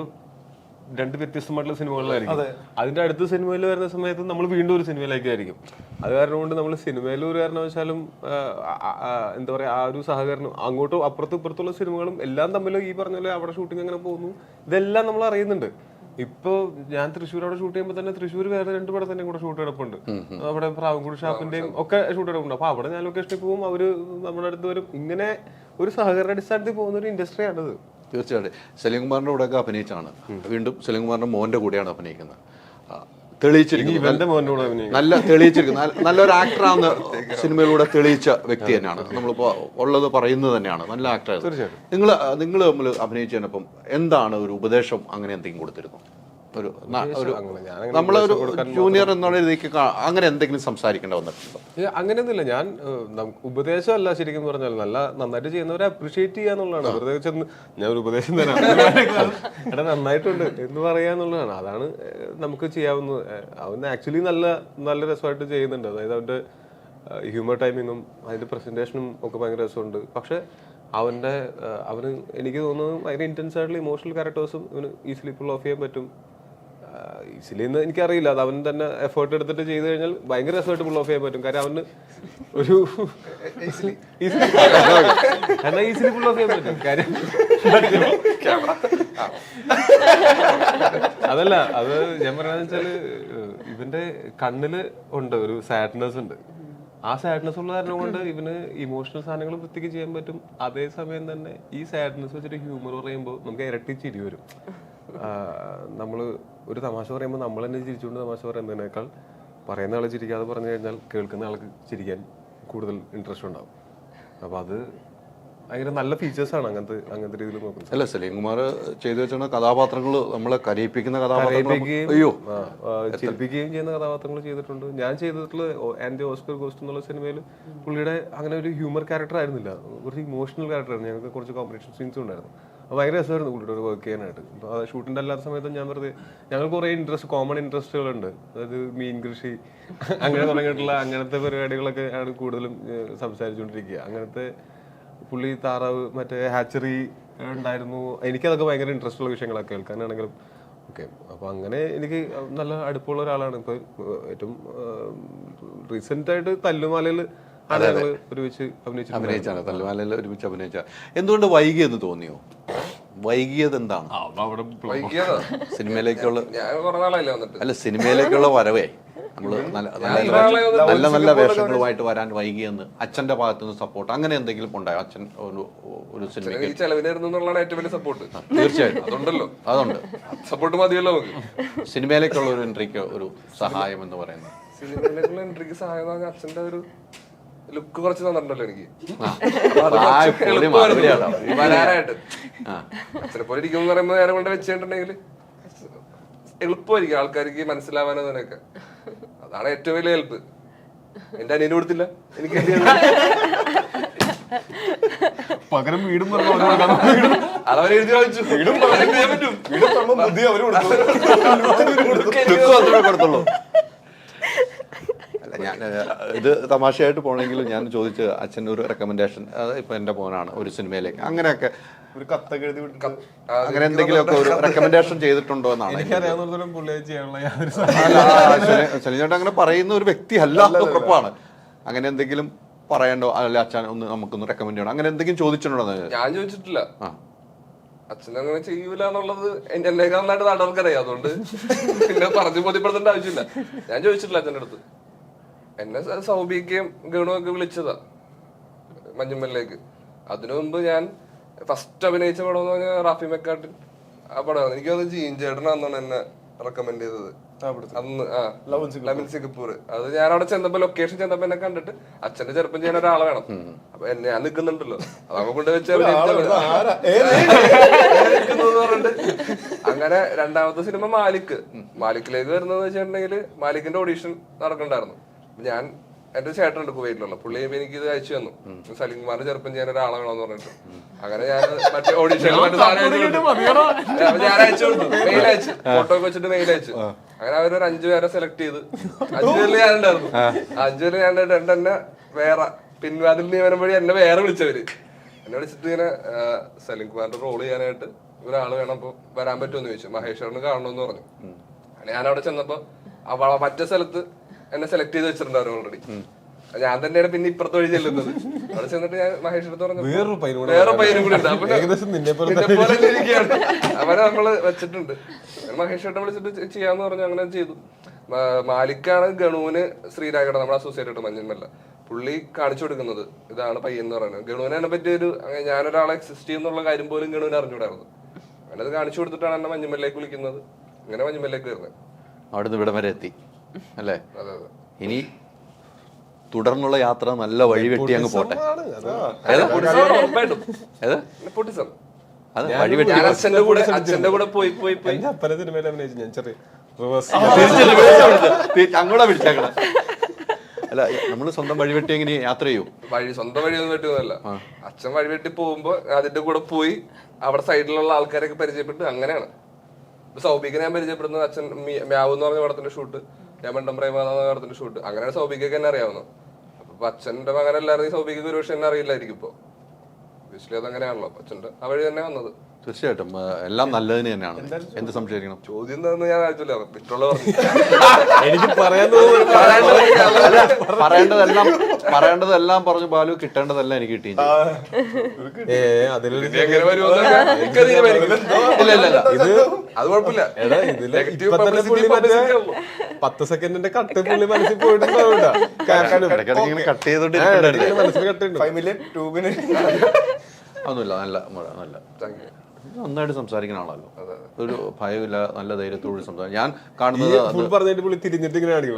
2 വ്യത്യസ്തമായിട്ടുള്ള സിനിമകളിലായിരിക്കും. അതിന്റെ അടുത്ത സിനിമയിൽ വരുന്ന സമയത്ത് നമ്മൾ വീണ്ടും ഒരു സിനിമയിലേക്കായിരിക്കും. അത് കാരണം കൊണ്ട് നമ്മൾ സിനിമയിൽ ഒരു കാരണവശാലും എന്താ പറയാ ആ ഒരു സഹകരണം അങ്ങോട്ടും അപ്പുറത്തും ഇപ്പുറത്തുള്ള സിനിമകളും എല്ലാം തമ്മിൽ ഈ പറഞ്ഞ പോലെ അവിടെ ഷൂട്ടിംഗ് എങ്ങനെ പോകുന്നു ഇതെല്ലാം നമ്മൾ അറിയുന്നുണ്ട്. ഇപ്പൊ ഞാൻ തൃശ്ശൂർ അവിടെ ഷൂട്ട് ചെയ്യുമ്പോൾ തന്നെ തൃശ്ശൂർ വേറെ 2 പടത്തിന്റെയും കൂടെ ഷൂട്ട് കിടപ്പുണ്ട്. അവിടെ പ്രാവൻകൂട് ഷാപ്പിന്റെയും ഒക്കെ ഷൂട്ട് കിടപ്പുണ്ട്. അപ്പൊ അവിടെ ഞാൻ ലൊക്കേഷനിൽ പോകും, അവര് നമ്മുടെ അടുത്ത് വരും. ഇങ്ങനെ ഒരു സഹകരണ അടിസ്ഥാനത്തിൽ പോകുന്ന ഒരു ഇൻഡസ്ട്രിയാണിത്. തീർച്ചയായിട്ടും സലീംകുമാറിന്റെ കൂടെയൊക്കെ അഭിനയിച്ചാണ്, വീണ്ടും സലീംകുമാറിന്റെ മോന്റെ കൂടെയാണ് അഭിനയിക്കുന്നത്. തെളിയിച്ചിരിക്കുന്ന നല്ലൊരു ആക്ടറാണെന്ന് സിനിമയിലൂടെ തെളിയിച്ച വ്യക്തി തന്നെയാണ്. നമ്മളിപ്പോ ഉള്ളത് പറയുന്നത് തന്നെയാണ്, നല്ല ആക്ടറാണ്. നിങ്ങൾ തമ്മിൽ അഭിനയിച്ചതിനൊപ്പം എന്താണ് ഒരു ഉപദേശം അങ്ങനെ എന്തെങ്കിലും കൊടുത്തിരുന്നു? നമ്മളൊരു ജൂനിയർ എന്നുള്ള രീതിക്ക് അങ്ങനെ എന്തെങ്കിലും സംസാരിക്കേണ്ട വന്നിട്ടുണ്ടോ? അങ്ങനെയൊന്നുമില്ല. ഞാൻ ഉപദേശമല്ല ശരിക്കും പറഞ്ഞാൽ നന്നായിട്ട് ചെയ്യുന്നവരെ അപ്രീഷിയേറ്റ് ചെയ്യാന്നുള്ളതാണ്. വെറുതെ ചെന്ന് ഞാൻ ഒരു ഉപദേശം തരാം എടാ നന്നായിട്ടുണ്ട് എന്ന് പറയാന്നുള്ളതാണ്. അതാണ് നമുക്ക് ചെയ്യാവുന്നത്. അവൻ ആക്ച്വലി നല്ല രസമായിട്ട് ചെയ്യുന്നുണ്ട്. അതായത് അവന്റെ ഹ്യൂമർ ടൈമിങ്ങും അതിന്റെ പ്രസന്റേഷനും ഒക്കെ ഭയങ്കര രസമുണ്ട്. പക്ഷെ അവന് എനിക്ക് തോന്നുന്നു ഭയങ്കര ഇന്റൻസ് ആയിട്ടുള്ള ഇമോഷണൽ ക്യാരക്ടേഴ്സും ഇവന് ഈസിലി പുൾ ഓഫ് ചെയ്യാൻ പറ്റും. ഈസിലി എന്ന് എനിക്കറിയില്ല, അത് അവൻ തന്നെ എഫേർട്ട് എടുത്തിട്ട് ചെയ്ത് കഴിഞ്ഞാൽ ഭയങ്കര രസമായിട്ട് പുൾ ഓഫ് ചെയ്യാൻ പറ്റും. കാര്യം അവന് ഒരു എന്നാൽ ഈസിലി പുൾ ഓഫ് ചെയ്യാൻ പറ്റും. കാര്യം അതല്ല, അത് ഞാൻ പറയാന്ന് വെച്ചാല് ഇവന്റെ കണ്ണില് ഉണ്ട് ഒരു സാഡ്നെസ് ഉണ്ട്. ആ സാഡ്നെസ് ഉള്ള കാരണം കൊണ്ട് ഇവന് ഇമോഷണൽ സാധനങ്ങൾ വൃത്തിക്ക് ചെയ്യാൻ പറ്റും. അതേസമയം തന്നെ ഈ സാഡ്നെസ് വെച്ചിട്ട് ഹ്യൂമർ പറയുമ്പോൾ നമുക്ക് ഇരട്ടി ചിരി വരും. നമ്മള് ഒരു തമാശ പറയുമ്പോൾ നമ്മൾ തന്നെ ചിരിച്ചുകൊണ്ട് തമാശ പറയുന്നതിനേക്കാൾ പറയുന്ന ആള് ചിരിക്കാതെ പറഞ്ഞു കഴിഞ്ഞാൽ കേൾക്കുന്ന ആൾക്ക് ചിരിക്കാൻ കൂടുതൽ ഇൻട്രസ്റ്റ് ഉണ്ടാവും. അപ്പൊ അത് ഭയങ്കര നല്ല ഫീച്ചേഴ്സാണ് അങ്ങനത്തെ രീതിയിൽ നോക്കുന്നത്. അല്ല, സലീം കുമാർ ചെയ്തു വെച്ചാൽ കഥാപാത്രങ്ങൾ നമ്മളെ കരയിപ്പിക്കുന്ന കഥാപാത്രങ്ങൾ, അയ്യോ ചിരിപ്പിക്കുകയും ചെയ്യുന്ന കഥാപാത്രങ്ങൾ ചെയ്തിട്ടുണ്ട്. ഞാൻ ചെയ്തിട്ടുള്ള ആൻഡ് ഓസ്കർ ഗോസ്റ്റ് എന്നുള്ള സിനിമയിൽ പുള്ളിയുടെ അങ്ങനെ ഒരു ഹ്യൂമർ ക്യാരക്ടർ ആയിരുന്നില്ല, കുറച്ച് ഇമോഷണൽ ക്യാരക്ടറായിരുന്നു. ഞങ്ങൾക്ക് കുറച്ച് കോമ്പറ്റീഷൻ സീൻസും ഉണ്ടായിരുന്നു. അപ്പോൾ ഭയങ്കര രസമായിരുന്നു പുള്ളിയുടെ ഒരു വർക്ക് ചെയ്യാനായിട്ട്. അപ്പോൾ ഷൂട്ടിൻ്റെ അല്ലാത്ത സമയത്തും ഞാൻ വെറുതെ ഞങ്ങൾ കുറേ കോമൺ ഇൻട്രസ്റ്റുകളുണ്ട്. അതായത് മീൻ കൃഷി അങ്ങനെ തുടങ്ങിയിട്ടുള്ള അങ്ങനത്തെ പരിപാടികളൊക്കെ ആണ് കൂടുതലും സംസാരിച്ചുകൊണ്ടിരിക്കുക. അങ്ങനത്തെ പുള്ളി താറാവ് മറ്റേ ഹാച്ചറി ഉണ്ടായിരുന്നു. എനിക്കതൊക്കെ ഭയങ്കര ഇൻട്രസ്റ്റ് ഉള്ള വിഷയങ്ങളൊക്കെ കേൾക്കാനാണെങ്കിലും ഓക്കെ. അപ്പോൾ അങ്ങനെ എനിക്ക് നല്ല അടുപ്പമുള്ള ഒരാളാണ്. ഇപ്പോൾ ഏറ്റവും റീസെന്റ് ആയിട്ട് തല്ലുമാലയിൽ ഒരുമിച്ച് അഭിനയിച്ചാണ്. തല്ലുമാലയിൽ ഒരുമിച്ച് അഭിനയിച്ച. എന്തുകൊണ്ട് വൈകിയെന്ന് തോന്നിയോ? വൈകിയത് എന്താണ്? സിനിമയിലേക്കുള്ള അല്ല, സിനിമയിലേക്കുള്ള വരവേ നമ്മള് നല്ല നല്ല വേഷങ്ങളുമായിട്ട് വരാൻ വൈകിയെന്ന് അച്ഛന്റെ ഭാഗത്തുനിന്ന് സപ്പോർട്ട് അങ്ങനെ എന്തെങ്കിലും ഉണ്ടായോ? അച്ഛൻ ഒരു സിനിമയ്ക്ക് തീർച്ചയായിട്ടും അതുണ്ട്. സപ്പോർട്ട് മതിയല്ലോ. സിനിമയിലേക്കുള്ള ഒരു എൻട്രിക്ക് ഒരു സഹായം എന്ന് പറയുന്നത്, സിനിമയിലേക്കുള്ള എൻട്രിക്ക് സഹായം അച്ഛന്റെ ഒരു ലുക്ക് കുറച്ച് തന്നിട്ടുണ്ടല്ലോ എനിക്ക്. വരാനായിട്ട് അച്ഛനെ പോലെ ഇരിക്കും എന്ന് പറയുമ്പോൾ നേരെ കൊണ്ട് വെച്ചിട്ടുണ്ടെങ്കിൽ എളുപ്പമായിരിക്കും ആൾക്കാർക്ക് മനസ്സിലാവാനോ അതിനൊക്കെ. അതാണ് ഏറ്റവും വലിയ ഹെൽപ്പ്. എന്റെ അനിയന് കൊടുത്തില്ല, എനിക്ക് പകരം വീടും അതവരെ എഴുതി വാങ്ങിച്ചു. കൊടുത്തുള്ളൂ. ഞാൻ ഇത് തമാശയായിട്ട് പോണെങ്കിലും ഞാൻ ചോദിച്ച അച്ഛൻ ഒരു റെക്കമെൻഡേഷൻ, ഇപ്പൊ എന്റെ മോനാണ് ഒരു സിനിമയിലേക്ക് അങ്ങനെയൊക്കെ ഒരു കത്തൊക്കെ എഴുതി അങ്ങനെ എന്തെങ്കിലുമൊക്കെ ഒരു റെക്കമെൻഡേഷൻ ചെയ്തിട്ടുണ്ടോ എന്നാണ്. ശനിചേട്ടൻ അങ്ങനെ പറയുന്ന ഒരു വ്യക്തി അല്ല, ഉറപ്പാണ്. അങ്ങനെ എന്തെങ്കിലും പറയണ്ടോ, അല്ല അച്ഛൻ ഒന്ന് നമുക്കൊന്ന് റെക്കമെൻഡ് ചെയ്യണം, അങ്ങനെ എന്തെങ്കിലും ചോദിച്ചിട്ടുണ്ടോ? ഞാൻ ചോദിച്ചിട്ടില്ല. അച്ഛൻ അങ്ങനെ ചെയ്യൂല എന്നുള്ളത് എന്നേക്കാൾ നന്നായിട്ട് നാട്ടുകാർക്കറിയാം. അതുകൊണ്ട് പിന്നെ പറഞ്ഞു ബോധ്യപ്പെടുത്തേണ്ട ആവശ്യമില്ല. ഞാൻ ചോദിച്ചിട്ടില്ല അച്ഛൻ്റെ അടുത്ത്. എന്നെ സൗബിക്കയും ഗണുവൊക്കെ വിളിച്ചതാ മഞ്ഞുമ്മലിലേക്ക്. അതിനു മുമ്പ് ഞാൻ ഫസ്റ്റ് അഭിനയിച്ച പടം എന്ന് പറഞ്ഞാൽ റാഫി മെക്കാട്ടിൻ ആ പടമാണ്. എനിക്കത് ജീൻ ചേട്ടനാന്നാണ് എന്നെ റെക്കമെൻഡ് ചെയ്തത് അന്ന്. Lamine Singapore. അത് ഞാൻ അവിടെ ചെന്നപ്പോ ലൊക്കേഷൻ ചെന്നപ്പോ എന്നെ കണ്ടിട്ട് അച്ഛന്റെ ചെറുപ്പം ചെയ്യാൻ ഒരാളെ വേണം. അപ്പൊ ഞാൻ നിൽക്കുന്നുണ്ടല്ലോ, അതൊക്കെ കൊണ്ട് വെച്ചാൽ പറഞ്ഞിട്ട് അങ്ങനെ രണ്ടാമത്തെ സിനിമ മാലിക്കിലേക്ക് വരുന്നത് വെച്ചിട്ടുണ്ടെങ്കിൽ മാലിക്കിന്റെ ഓഡീഷൻ നടക്കണ്ടായിരുന്നു. ഞാൻ എന്റെ ചേട്ടനുണ്ട് കുവൈറ്റിലുള്ള, പുള്ളി എനിക്ക് ഇത് അയച്ചു തന്നു, സലീം കുമാറിന്റെ ചെറുപ്പം ചെയ്യാൻ ഒരാളെ വേണമെന്ന് പറഞ്ഞിട്ട്. അങ്ങനെ ഞാൻ മറ്റേ ഓഡീഷൻ ഞാൻ അയച്ചു കൊടുത്തു, മെയിൽ അയച്ചു, ഫോട്ടോ ഒക്കെ വെച്ചിട്ട് മെയിൽ അയച്ചു. അങ്ങനെ അവരൊരു 5 പേരെ സെലക്ട് ചെയ്ത് 5 പേരിൽ ഞാനുണ്ടായിരുന്നു. 5 പേര് ഞാൻ എന്നെ വേറെ പിൻവാതിൽ നിയമനം വഴി എന്നെ വേറെ വിളിച്ചവര് എന്നെ വിളിച്ചിട്ട് ഇങ്ങനെ സലീം കുമാറിന്റെ റോള് ചെയ്യാനായിട്ട് ഒരാള് വേണം, അപ്പൊ വരാൻ പറ്റുമെന്ന് ചോദിച്ചു. മഹേശ്വറിന് കാണണമെന്ന് പറഞ്ഞു. അങ്ങനെ ഞാൻ അവിടെ ചെന്നപ്പോ മറ്റേ സ്ഥലത്ത് എന്നെ സെലക്ട് ചെയ്ത് വെച്ചിട്ടുണ്ടായിരുന്നു ഓൾറെഡി. ഞാൻ തന്നെയാണ് പിന്നെ ഇപ്പുറത്ത് വഴി ചെല്ലുന്നത്. അവിടെ ചെന്നിട്ട് ഞാൻ മഹേഷിനടുത്ത് പറഞ്ഞു വേറെ പയ്യനും കൂടി ഉണ്ട്, അവരെ നമ്മള് വെച്ചിട്ടുണ്ട്. മഹേഷേട്ട വിളിച്ചിട്ട് ചെയ്യാന്ന് പറഞ്ഞു. അങ്ങനെ ചെയ്തു. മാലിക്കാണ് ഗണുവിന് ശ്രീരാഗയുടെ നമ്മുടെ അസോസിയേറ്റ് മഞ്ഞന്മല്ല പുള്ളി കാണിച്ചു കൊടുക്കുന്നത്. ഇതാണ് പയ്യൻ എന്ന് പറയുന്നത്. ഗണുവിനെ എന്നെ പറ്റി ഞാനൊരാളെ എക്സിസ്റ്റ് ചെയ്യുന്നുള്ള കാര്യം പോലും ഗണുവിന് അറിഞ്ഞൂടായിരുന്നു. അങ്ങനെ അത് കാണിച്ചു കൊടുത്തിട്ടാണ് എന്നെ മഞ്ഞുമല്ലേക്ക് വിളിക്കുന്നത്. അങ്ങനെ മഞ്ഞുമല്ലേക്ക് വരുന്നത്. അവിടുന്ന് ഇവിടം വരെ എത്തി അല്ലേ? ഇനി തുടർന്നുള്ള യാത്ര നല്ല വഴിവെട്ടി അങ്ങ് പോട്ടെ. അങ്ങോട്ടാ പിടിച്ചേക്കണ. അല്ല, നമ്മള് സ്വന്തം വഴിവെട്ടി എങ്ങനെ യാത്ര ചെയ്യും? സ്വന്തം വഴിയൊന്നും വെട്ടിയൊന്നുമല്ല. അച്ഛൻ വഴിവെട്ടി പോകുമ്പോ അതിന്റെ കൂടെ പോയി അവിടെ സൈഡിലുള്ള ആൾക്കാരൊക്കെ പരിചയപ്പെട്ട് അങ്ങനെയാണ്. സൗബിക്ക് ഞാൻ പരിചയപ്പെടുന്നത് അച്ഛൻ മ്യാവ് എന്ന് പറഞ്ഞ പടത്തിന്റെ ഷൂട്ട്, ഞാൻ മണ്ടം പ്രേമ പടത്തിന്റെ ഷൂട്ട്, അങ്ങനെയാണ് സൗബിക്കൊക്കെ എന്നെ അറിയാവുന്നത്. അപ്പൊ അച്ഛന്റെ മകനല്ലായിരുന്നു സൗബിക്ക് ഒരു പക്ഷെ എന്നെ അറിയില്ലായിരിക്കും. ഇപ്പൊ അത് അങ്ങനെയാണല്ലോ, അച്ഛന്റെ ആ വഴി തന്നെ വന്നത്. തീർച്ചയായിട്ടും എല്ലാം നല്ലതിന് തന്നെയാണ്. എന്ത് സംശയിക്കണം? ചോദ്യം എന്താണെന്ന് ഞാൻ ആയിട്ടില്ല, വിട്ടുള്ള എനിക്ക് പറയാൻ പറയേണ്ടതെല്ലാം പറഞ്ഞു ബാലു, കിട്ടേണ്ടതെല്ലാം എനിക്ക് കിട്ടി. അതിലൊരു എങ്ങനെ വരുമെന്ന് ഇല്ല ഇത് അത് കുഴപ്പമില്ല. എടാ ഇതില് ഇപ്പൊ തന്നെ പുള്ളി മറ്റേ 10 സെക്കൻഡിന്റെ കട്ട് പുള്ളി മനസ്സിൽ പോയിട്ടുണ്ടാവില്ല. ഇടയ്ക്കിടയ്ക്ക് ഇങ്ങനെ കട്ട് ചെയ്തോണ്ടിരിക്കണ്ടായിരുന്നു. മനസ്സിൽ കട്ടുണ്ട് 5 മില്യൺ 2 മില്യൺ ഒന്നുമില്ല, നല്ല നന്നായിട്ട് സംസാരിക്കുന്ന ആളല്ലോ. ഒരു ഭയമില്ല, നല്ല ധൈര്യത്തോട് സംസാരിക്കും. ഞാൻ കാണുന്നത് പറഞ്ഞിട്ട് പുള്ളി തിരിഞ്ഞിട്ട് ഇങ്ങനെ കാണിക്കും.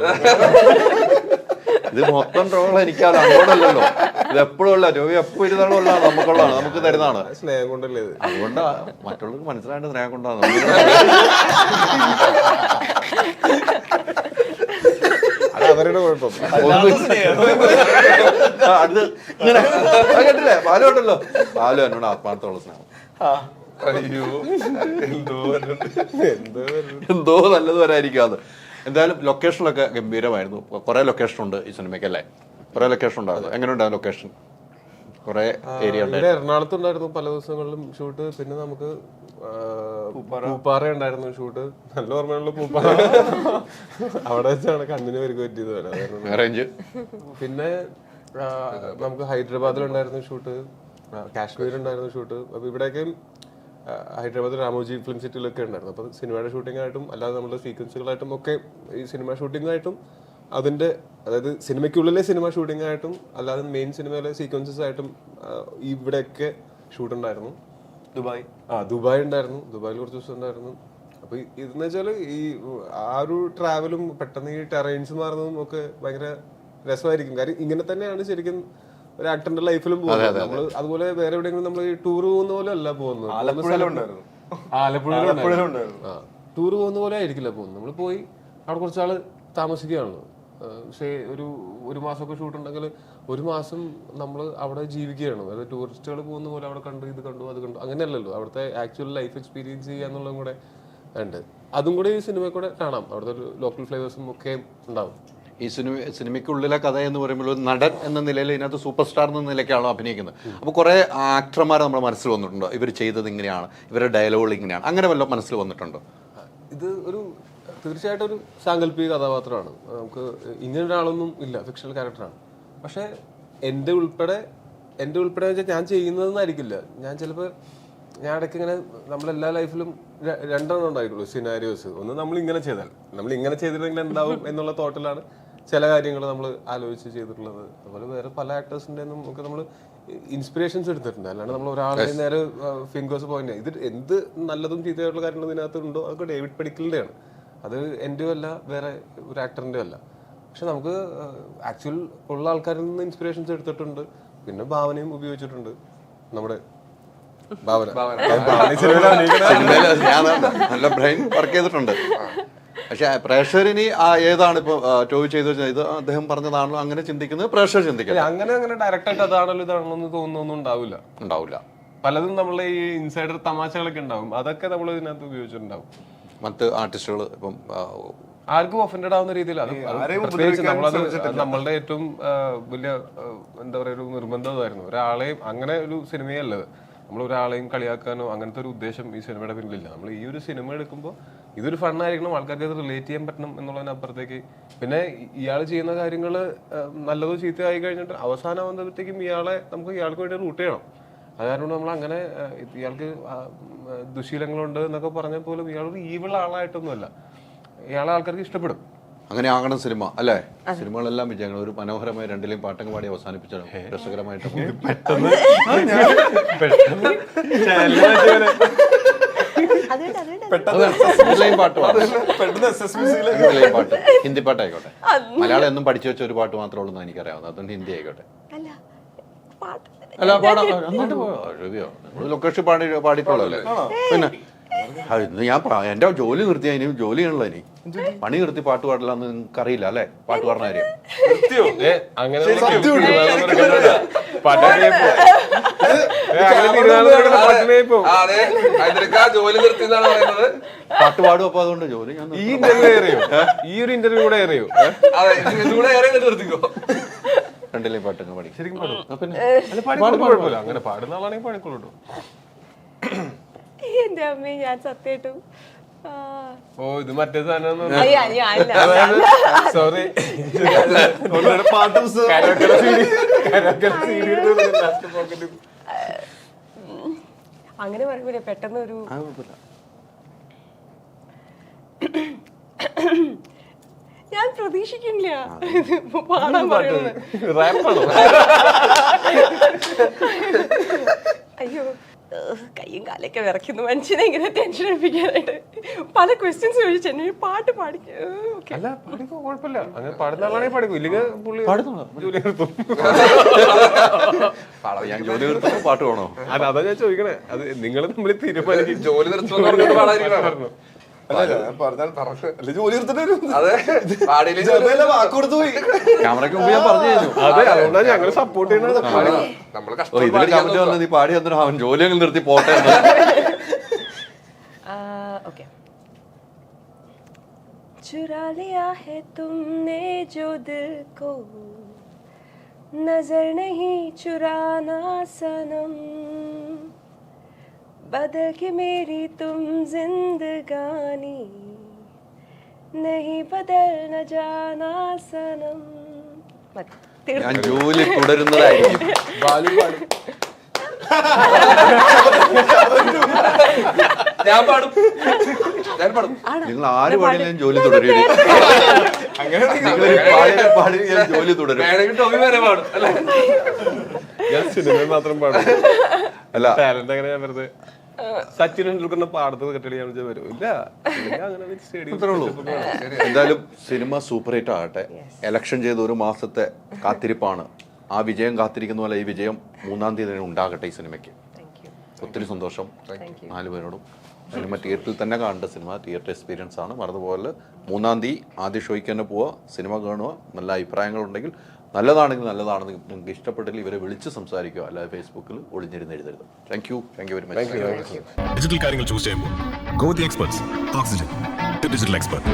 ഇത് മൊത്തം ട്രോൾ എനിക്കത് അങ്ങോട്ടല്ലല്ലോ, ഇത് എപ്പോഴും ഉള്ള രവി എപ്പോ ഇരുന്നാളും നമുക്കുള്ളതാണ്, നമുക്ക് തരുന്നതാണ്. സ്നേഹം കൊണ്ടല്ലേ ഇത്. അതുകൊണ്ടാ മറ്റുള്ളവർക്ക് മനസ്സിലായിട്ട് സ്നേഹം കൊണ്ടാണ്. അത് അവരുടെ കുഴപ്പം. അടുത്ത് ഇങ്ങനെ കേട്ടില്ലേ, ബാലു ഉണ്ടല്ലോ, ബാലു എന്നോട് ആത്മാർത്ഥമുള്ള സ്നേഹം. അയ്യോ എന്തോ നല്ലത് വരായിരിക്കും അത്. എന്തായാലും ലൊക്കേഷനിലൊക്കെ ഗംഭീരമായിരുന്നു. കുറെ ലൊക്കേഷൻ ഉണ്ട് ഈ സിനിമയ്ക്ക് അല്ലേ? കുറെ ലൊക്കേഷൻ ഉണ്ടായിരുന്നു. എങ്ങനെ ഉണ്ടായിരുന്നു ലൊക്കേഷൻ? കുറെ ഏരിയ ഇവിടെ എറണാകുളത്ത് ഉണ്ടായിരുന്നു പല ദിവസങ്ങളിലും ഷൂട്ട്. പിന്നെ നമുക്ക് പൂപ്പാറ ഉണ്ടായിരുന്നു ഷൂട്ട്. നല്ല ഓർമ്മയുള്ള പൂപ്പാറ. അവിടെ വെച്ചാണ് കണ്ണിന് പരിക്ക് പറ്റിയത്. റേഞ്ച്. പിന്നെ നമുക്ക് ഹൈദരാബാദിലുണ്ടായിരുന്നു ഷൂട്ട്, കാശ്മീരുണ്ടായിരുന്നു ഷൂട്ട്. അപ്പൊ ഇവിടെയൊക്കെ ഹൈദരാബാദ് രാമോജി ഫിലിം സിറ്റിയിലൊക്കെ ഉണ്ടായിരുന്നു. അപ്പോൾ സിനിമയുടെ ഷൂട്ടിംഗ് ആയിട്ടും അല്ലാതെ നമ്മുടെ സീക്വൻസുകളായിട്ടും ഒക്കെ ഈ സിനിമ ഷൂട്ടിംഗ് ആയിട്ടും അതിന്റെ, അതായത് സിനിമയ്ക്കുള്ളിലെ സിനിമ ഷൂട്ടിംഗ് ആയിട്ടും അല്ലാതെ മെയിൻ സിനിമയിലെ സീക്വൻസസ് ആയിട്ടും ഇവിടെയൊക്കെ ഷൂട്ട് ഉണ്ടായിരുന്നു. ദുബായ് ഉണ്ടായിരുന്നു. ദുബായിൽ കുറച്ച് ദിവസം ഉണ്ടായിരുന്നു. അപ്പൊ ഇതെന്ന് വെച്ചാൽ ഈ ആ ഒരു ട്രാവലും പെട്ടെന്ന് ഈ ടെറൈൻസ് മാറുന്നതും ഒക്കെ ഭയങ്കര രസമായിരിക്കും. കാര്യം ഇങ്ങനെ തന്നെയാണ് ശരിക്കും ഒരു ആക്ടറിന്റെ ലൈഫിലും പോകുന്നത്. നമ്മള് അതുപോലെ വേറെ എവിടെയെങ്കിലും നമ്മൾ ഈ ടൂർ പോകുന്ന പോലെ അല്ല പോകുന്നത്. ആലപ്പുഴയിലുണ്ടായിരുന്നു. ടൂർ പോകുന്ന പോലെ ആയിരിക്കില്ല പോകുന്നത്. നമ്മൾ പോയി അവിടെ കുറച്ചാള് താമസിക്കുകയാണല്ലോ. പക്ഷേ ഒരു മാസമൊക്കെ ഷൂട്ട് ഉണ്ടെങ്കിൽ 1 മാസം നമ്മൾ അവിടെ ജീവിക്കുകയാണ്. അതായത് ടൂറിസ്റ്റുകൾ പോകുന്ന പോലെ അവിടെ കണ്ടു, ഇത് കണ്ടു, അത് കണ്ടു, അങ്ങനെയല്ലല്ലോ. അവിടുത്തെ ആക്ച്വൽ ലൈഫ് എക്സ്പീരിയൻസ് ചെയ്യുക എന്നുള്ളതും കൂടെ ഉണ്ട്. അതും കൂടെ ഈ സിനിമയിൽ കൂടെ കാണാം. അവിടുത്തെ ഒരു ലോക്കൽ ഫ്ലേവേഴ്സും ഒക്കെ ഉണ്ടാവും. ഈ സിനിമയ്ക്കുള്ളിലെ കഥ എന്ന് പറയുമ്പോൾ ഒരു നടൻ എന്ന നിലയിൽ ഇതിനകത്ത് സൂപ്പർ സ്റ്റാർ എന്ന നിലയ്ക്കാണോ അഭിനയിക്കുന്നത്. അപ്പോൾ കുറേ ആക്ടർമാർ നമ്മുടെ മനസ്സിൽ വന്നിട്ടുണ്ടോ? ഇവർ ചെയ്തത് ഇങ്ങനെയാണ്, ഇവരുടെ ഡയലോഗ് ഇങ്ങനെയാണ്, അങ്ങനെ വല്ല മനസ്സിൽ വന്നിട്ടുണ്ടോ? ഇത് തീർച്ചയായിട്ടും ഒരു സാങ്കല്പിക കഥാപാത്രമാണ്. നമുക്ക് ഇങ്ങനെ ഒരാളൊന്നും ഇല്ല, ഫിക്ഷണൽ ക്യാരക്ടറാണ്. പക്ഷേ എൻ്റെ ഉൾപ്പെടെ വെച്ചാൽ ഞാൻ ചെയ്യുന്നതെന്നായിരിക്കില്ല. ഞാൻ ചിലപ്പോൾ ഞാൻ ഇടയ്ക്ക് ഇങ്ങനെ നമ്മളെല്ലാ ലൈഫിലും 2 എണ്ണം ഉണ്ടായിട്ടുള്ളൂ സിനാരിയോസ്. ഒന്ന് നമ്മളിങ്ങനെ ചെയ്തിട്ടുണ്ടെങ്കിൽ എന്താവും എന്നുള്ള തോട്ടിലാണ് ചില കാര്യങ്ങൾ നമ്മൾ ആലോചിച്ച് ചെയ്തിട്ടുള്ളത്. അതുപോലെ വേറെ പല ആക്ടേഴ്സിൻ്റെ നമുക്ക് നമ്മൾ ഇൻസ്പിറേഷൻസ് എടുത്തിട്ടുണ്ട്. അല്ലാണ്ട് നമ്മൾ ഒരാളെ നേരെ ഫിംഗേഴ്സ് പോയിന്റ് ഇത് എന്ത് നല്ലതും ചീത്തയായിട്ടുള്ള കാര്യങ്ങൾ ഇതിനകത്ത് ഉണ്ടോ അതൊക്കെ ഡേവിഡ് പടിക്കലിൻ്റെയാണ്. അത് എൻ്റെ അല്ല, വേറെ ഒരു ആക്ടറിൻ്റെ അല്ല. പക്ഷെ നമുക്ക് ആക്ച്വൽ ഉള്ള ആൾക്കാരിൽ നിന്ന് ഇൻസ്പിറേഷൻസ് എടുത്തിട്ടുണ്ട്. പിന്നെ ഭാവനയും ഉപയോഗിച്ചിട്ടുണ്ട്. നമ്മുടെ നല്ല ബ്രെയിൻ വർക്ക് ചെയ്തിട്ടുണ്ട്. പക്ഷെ പ്രേക്ഷകരിനി ഏതാണ് ഇപ്പൊ ടോയ് ചെയ്ത് വെച്ചാൽ ഇത് അദ്ദേഹം പറഞ്ഞതാണല്ലോ അങ്ങനെ ചിന്തിക്കുന്നത് പ്രേക്ഷകർ ചിന്തിക്കില്ല. അങ്ങനെ ഡയറക്റ്റായിട്ട് അതാണല്ലോ ഇതാണല്ലോ എന്ന് തോന്നുന്നൊന്നും ഉണ്ടാവില്ല. പലതും നമ്മളെ ഈ ഇൻസൈഡർ തമാശകളൊക്കെ ഉണ്ടാവും. അതൊക്കെ നമ്മൾ ഇതിനകത്ത് ഉപയോഗിച്ചിട്ടുണ്ടാവും. മറ്റ് ആർട്ടിസ്റ്റുകൾ ഇപ്പം ആർക്കും ഒഫൻഡഡ് ആവുന്ന രീതിയിൽ നമ്മളുടെ ഏറ്റവും വലിയ എന്താ പറയുക ഒരു നിർബന്ധമായിരുന്നു. ഒരാളെയും അങ്ങനെ ഒരു സിനിമയല്ലത്. നമ്മൾ ഒരാളെയും കളിയാക്കാനോ അങ്ങനത്തെ ഒരു ഉദ്ദേശം ഈ സിനിമയുടെ പിന്നിലില്ല. നമ്മൾ ഈ ഒരു സിനിമ എടുക്കുമ്പോൾ ഇതൊരു ഫണ്ണായിരിക്കണം, ആൾക്കാർക്ക് അത് റിലേറ്റ് ചെയ്യാൻ പറ്റണം എന്നുള്ളതിനപ്പുറത്തേക്ക് പിന്നെ ഇയാൾ ചെയ്യുന്ന കാര്യങ്ങൾ നല്ലതോ ചീത്തയോ ആയി കഴിഞ്ഞിട്ട് അവസാനമാകുമ്പോഴത്തേക്കും ഇയാൾക്ക് വേണ്ടി റൂട്ട് ചെയ്യണം. അത് കാരണം നമ്മൾ അങ്ങനെ ഇയാൾക്ക് ദുശീലങ്ങളുണ്ട് എന്നൊക്കെ പറഞ്ഞ പോലും ഇയാളൊരു ഈവിൾ ആളായിട്ടൊന്നുമല്ല. ഇയാളെ ആൾക്കാർക്ക് ഇഷ്ടപ്പെടും. അങ്ങനെ ആകണം സിനിമ അല്ലേ? സിനിമകളെല്ലാം വിജയങ്ങൾ. ഒരു മനോഹരമായ 2 പാട്ടങ്ങ് പാടി അവസാനിപ്പിച്ചാണ് രസകരമായിട്ട്. പാട്ട് ഹിന്ദി പാട്ടായിക്കോട്ടെ. മലയാളം എന്നും പഠിച്ചു വെച്ച ഒരു പാട്ട് മാത്രമേ ഉള്ളൂ എനിക്കറിയാവുന്നത്. അതുകൊണ്ട് ഹിന്ദി ആയിക്കോട്ടെ. അല്ല പാടാം, നന്നായിട്ട് രവിയോ ലൊക്കേഷൻ പാടിയിട്ടുള്ളൂ അല്ലേ? പിന്നെ ഇന്ന് ഞാൻ എന്റെ ജോലി നിർത്തിയാ ഇനി ജോലി ചെയ്യണല്ലോ. ഇനി പണി നിർത്തി പാട്ട് പാടില്ല എന്ന് നിങ്ങൾക്ക് അറിയില്ല അല്ലേ? പാട്ട് പാടുന്ന കാര്യം പാട്ട് പാടും. അപ്പൊ അതുകൊണ്ട് ജോലി ഞാൻ ഈ ഒരു ഇന്റർവ്യൂ കൂടെ അറിയോ? 2 പാട്ടൊക്കെ പാടി ശരിക്കും പാടും. പിന്നെ അങ്ങനെ പാടുന്ന ആളാണെങ്കിൽ പാടിക്കൊള്ളൂ. എന്റെ അമ്മേ ഞാൻ സത്യമായിട്ടും ഓ ഇത് മറ്റേ സാധനം സോറി പാട്ടും അങ്ങനെ പറയുമ്പോ പെട്ടെന്ന് ഒരു ഞാൻ പ്രതീക്ഷിക്കില്ല പാടാൻ പറയുന്നത്. അയ്യോ കയ്യും കാലൊക്കെ വിറയ്ക്കുന്നു മനുഷ്യനെ ഇങ്ങനെ ടെൻഷൻ എടുപ്പിക്കാനായിട്ട്. പല ക്വസ്റ്റ്യൻസ് ചോദിച്ചു എന്നെ പാട്ട് പാടിക്കും. അല്ല പാടിക്കോ, കുഴപ്പമില്ല. അങ്ങനെ പാടുന്ന ആളാണെങ്കിൽ പാടിക്കും, ഇല്ലെങ്കിൽ പുള്ളി ജോലി നിർത്തും. ഞാൻ ജോലി നിർത്തുമ്പോ പാട്ട് വേണോ? അതാ ഞാൻ ചോദിക്കണേ, അത് നിങ്ങൾ തമ്മിൽ തീരുമാനിക്കും. ജോലി നിർത്തുമെന്ന് പറഞ്ഞിട്ട് പാടാതിരിക്കണം. ജോലി അതെ പാടിയില്ലെങ്കിൽ വാക്ക് കൊടുത്തു പോയി. ക്യാമറയ്ക്ക് മുമ്പ് ഞാൻ പറഞ്ഞു കഴിഞ്ഞു. അതെ, അതുകൊണ്ടാണ് ഞങ്ങൾ സപ്പോർട്ട് ചെയ്യുന്നത്. നമ്മള് ഇതിൽ കമന്റ് വന്നത് നീ പാടി വന്നിട്ട് അവൻ ജോലി അങ്ങ് നിർത്തി പോട്ടെ എന്ന്. ओके चुरा लिया है तुमने जो दिल को नजर नहीं चुराना सनम बदल के मेरी तुम जिंदगानी नहीं बदल न जाना सनम ഞാൻ ജോലി തുടരുന്നതായിരിക്കും. ഞാൻ പാടും. നിങ്ങൾ ആര് പാടിയാലും ജോലി തുടരും. പാടി ഞാൻ ജോലി തുടരും. വേണമെങ്കിൽ ടോമി വരെ പാടും അല്ലേ? ഞാൻ സിനിമയിൽ മാത്രം പാടും. അല്ല ടാലന്റ് അങ്ങനെ ഞാൻ വെറുതെ സച്ചിൻ ടെണ്ടുൽക്കറിന്റെ പാടത്ത് കെട്ടി ഞാൻ വരും. ഇല്ല അങ്ങനെ സ്റ്റേഡിയം. എന്തായാലും സിനിമ സൂപ്പർ ഹിറ്റ് ആകട്ടെ. എലക്ഷൻ ചെയ്ത് 1 മാസത്തെ കാത്തിരിപ്പാണ്. ആ വിജയം കാത്തിരിക്കുന്ന പോലെ ഈ വിജയം 3-ാം തീയതി തന്നെ ഉണ്ടാകട്ടെ ഈ സിനിമയ്ക്ക്. ഒത്തിരി സന്തോഷം 4 പേരോടും. സിനിമ തിയേറ്ററിൽ തന്നെ കാണേണ്ട സിനിമ, തിയേറ്റർ എക്സ്പീരിയൻസ് ആണ്. മറന്നുപോലെ 3-ാം തീയതി ആദ്യ ഷോയ്ക്ക് തന്നെ പോവുക, സിനിമ കാണുക. നല്ല അഭിപ്രായങ്ങളുണ്ടെങ്കിൽ നല്ലതാണെങ്കിൽ നിങ്ങൾക്ക് ഇഷ്ടപ്പെട്ടില്ല ഇവരെ വിളിച്ച് സംസാരിക്കുക, അല്ലാതെ ഫേസ്ബുക്കിൽ ഒളിഞ്ഞിരുന്ന് എഴുതരുത്. Thank you very much. Digital കാര്യങ്ങൾ ചൂസ് ചെയ്യുമ്പോൾ go with the experts. Oxygen, digital expert.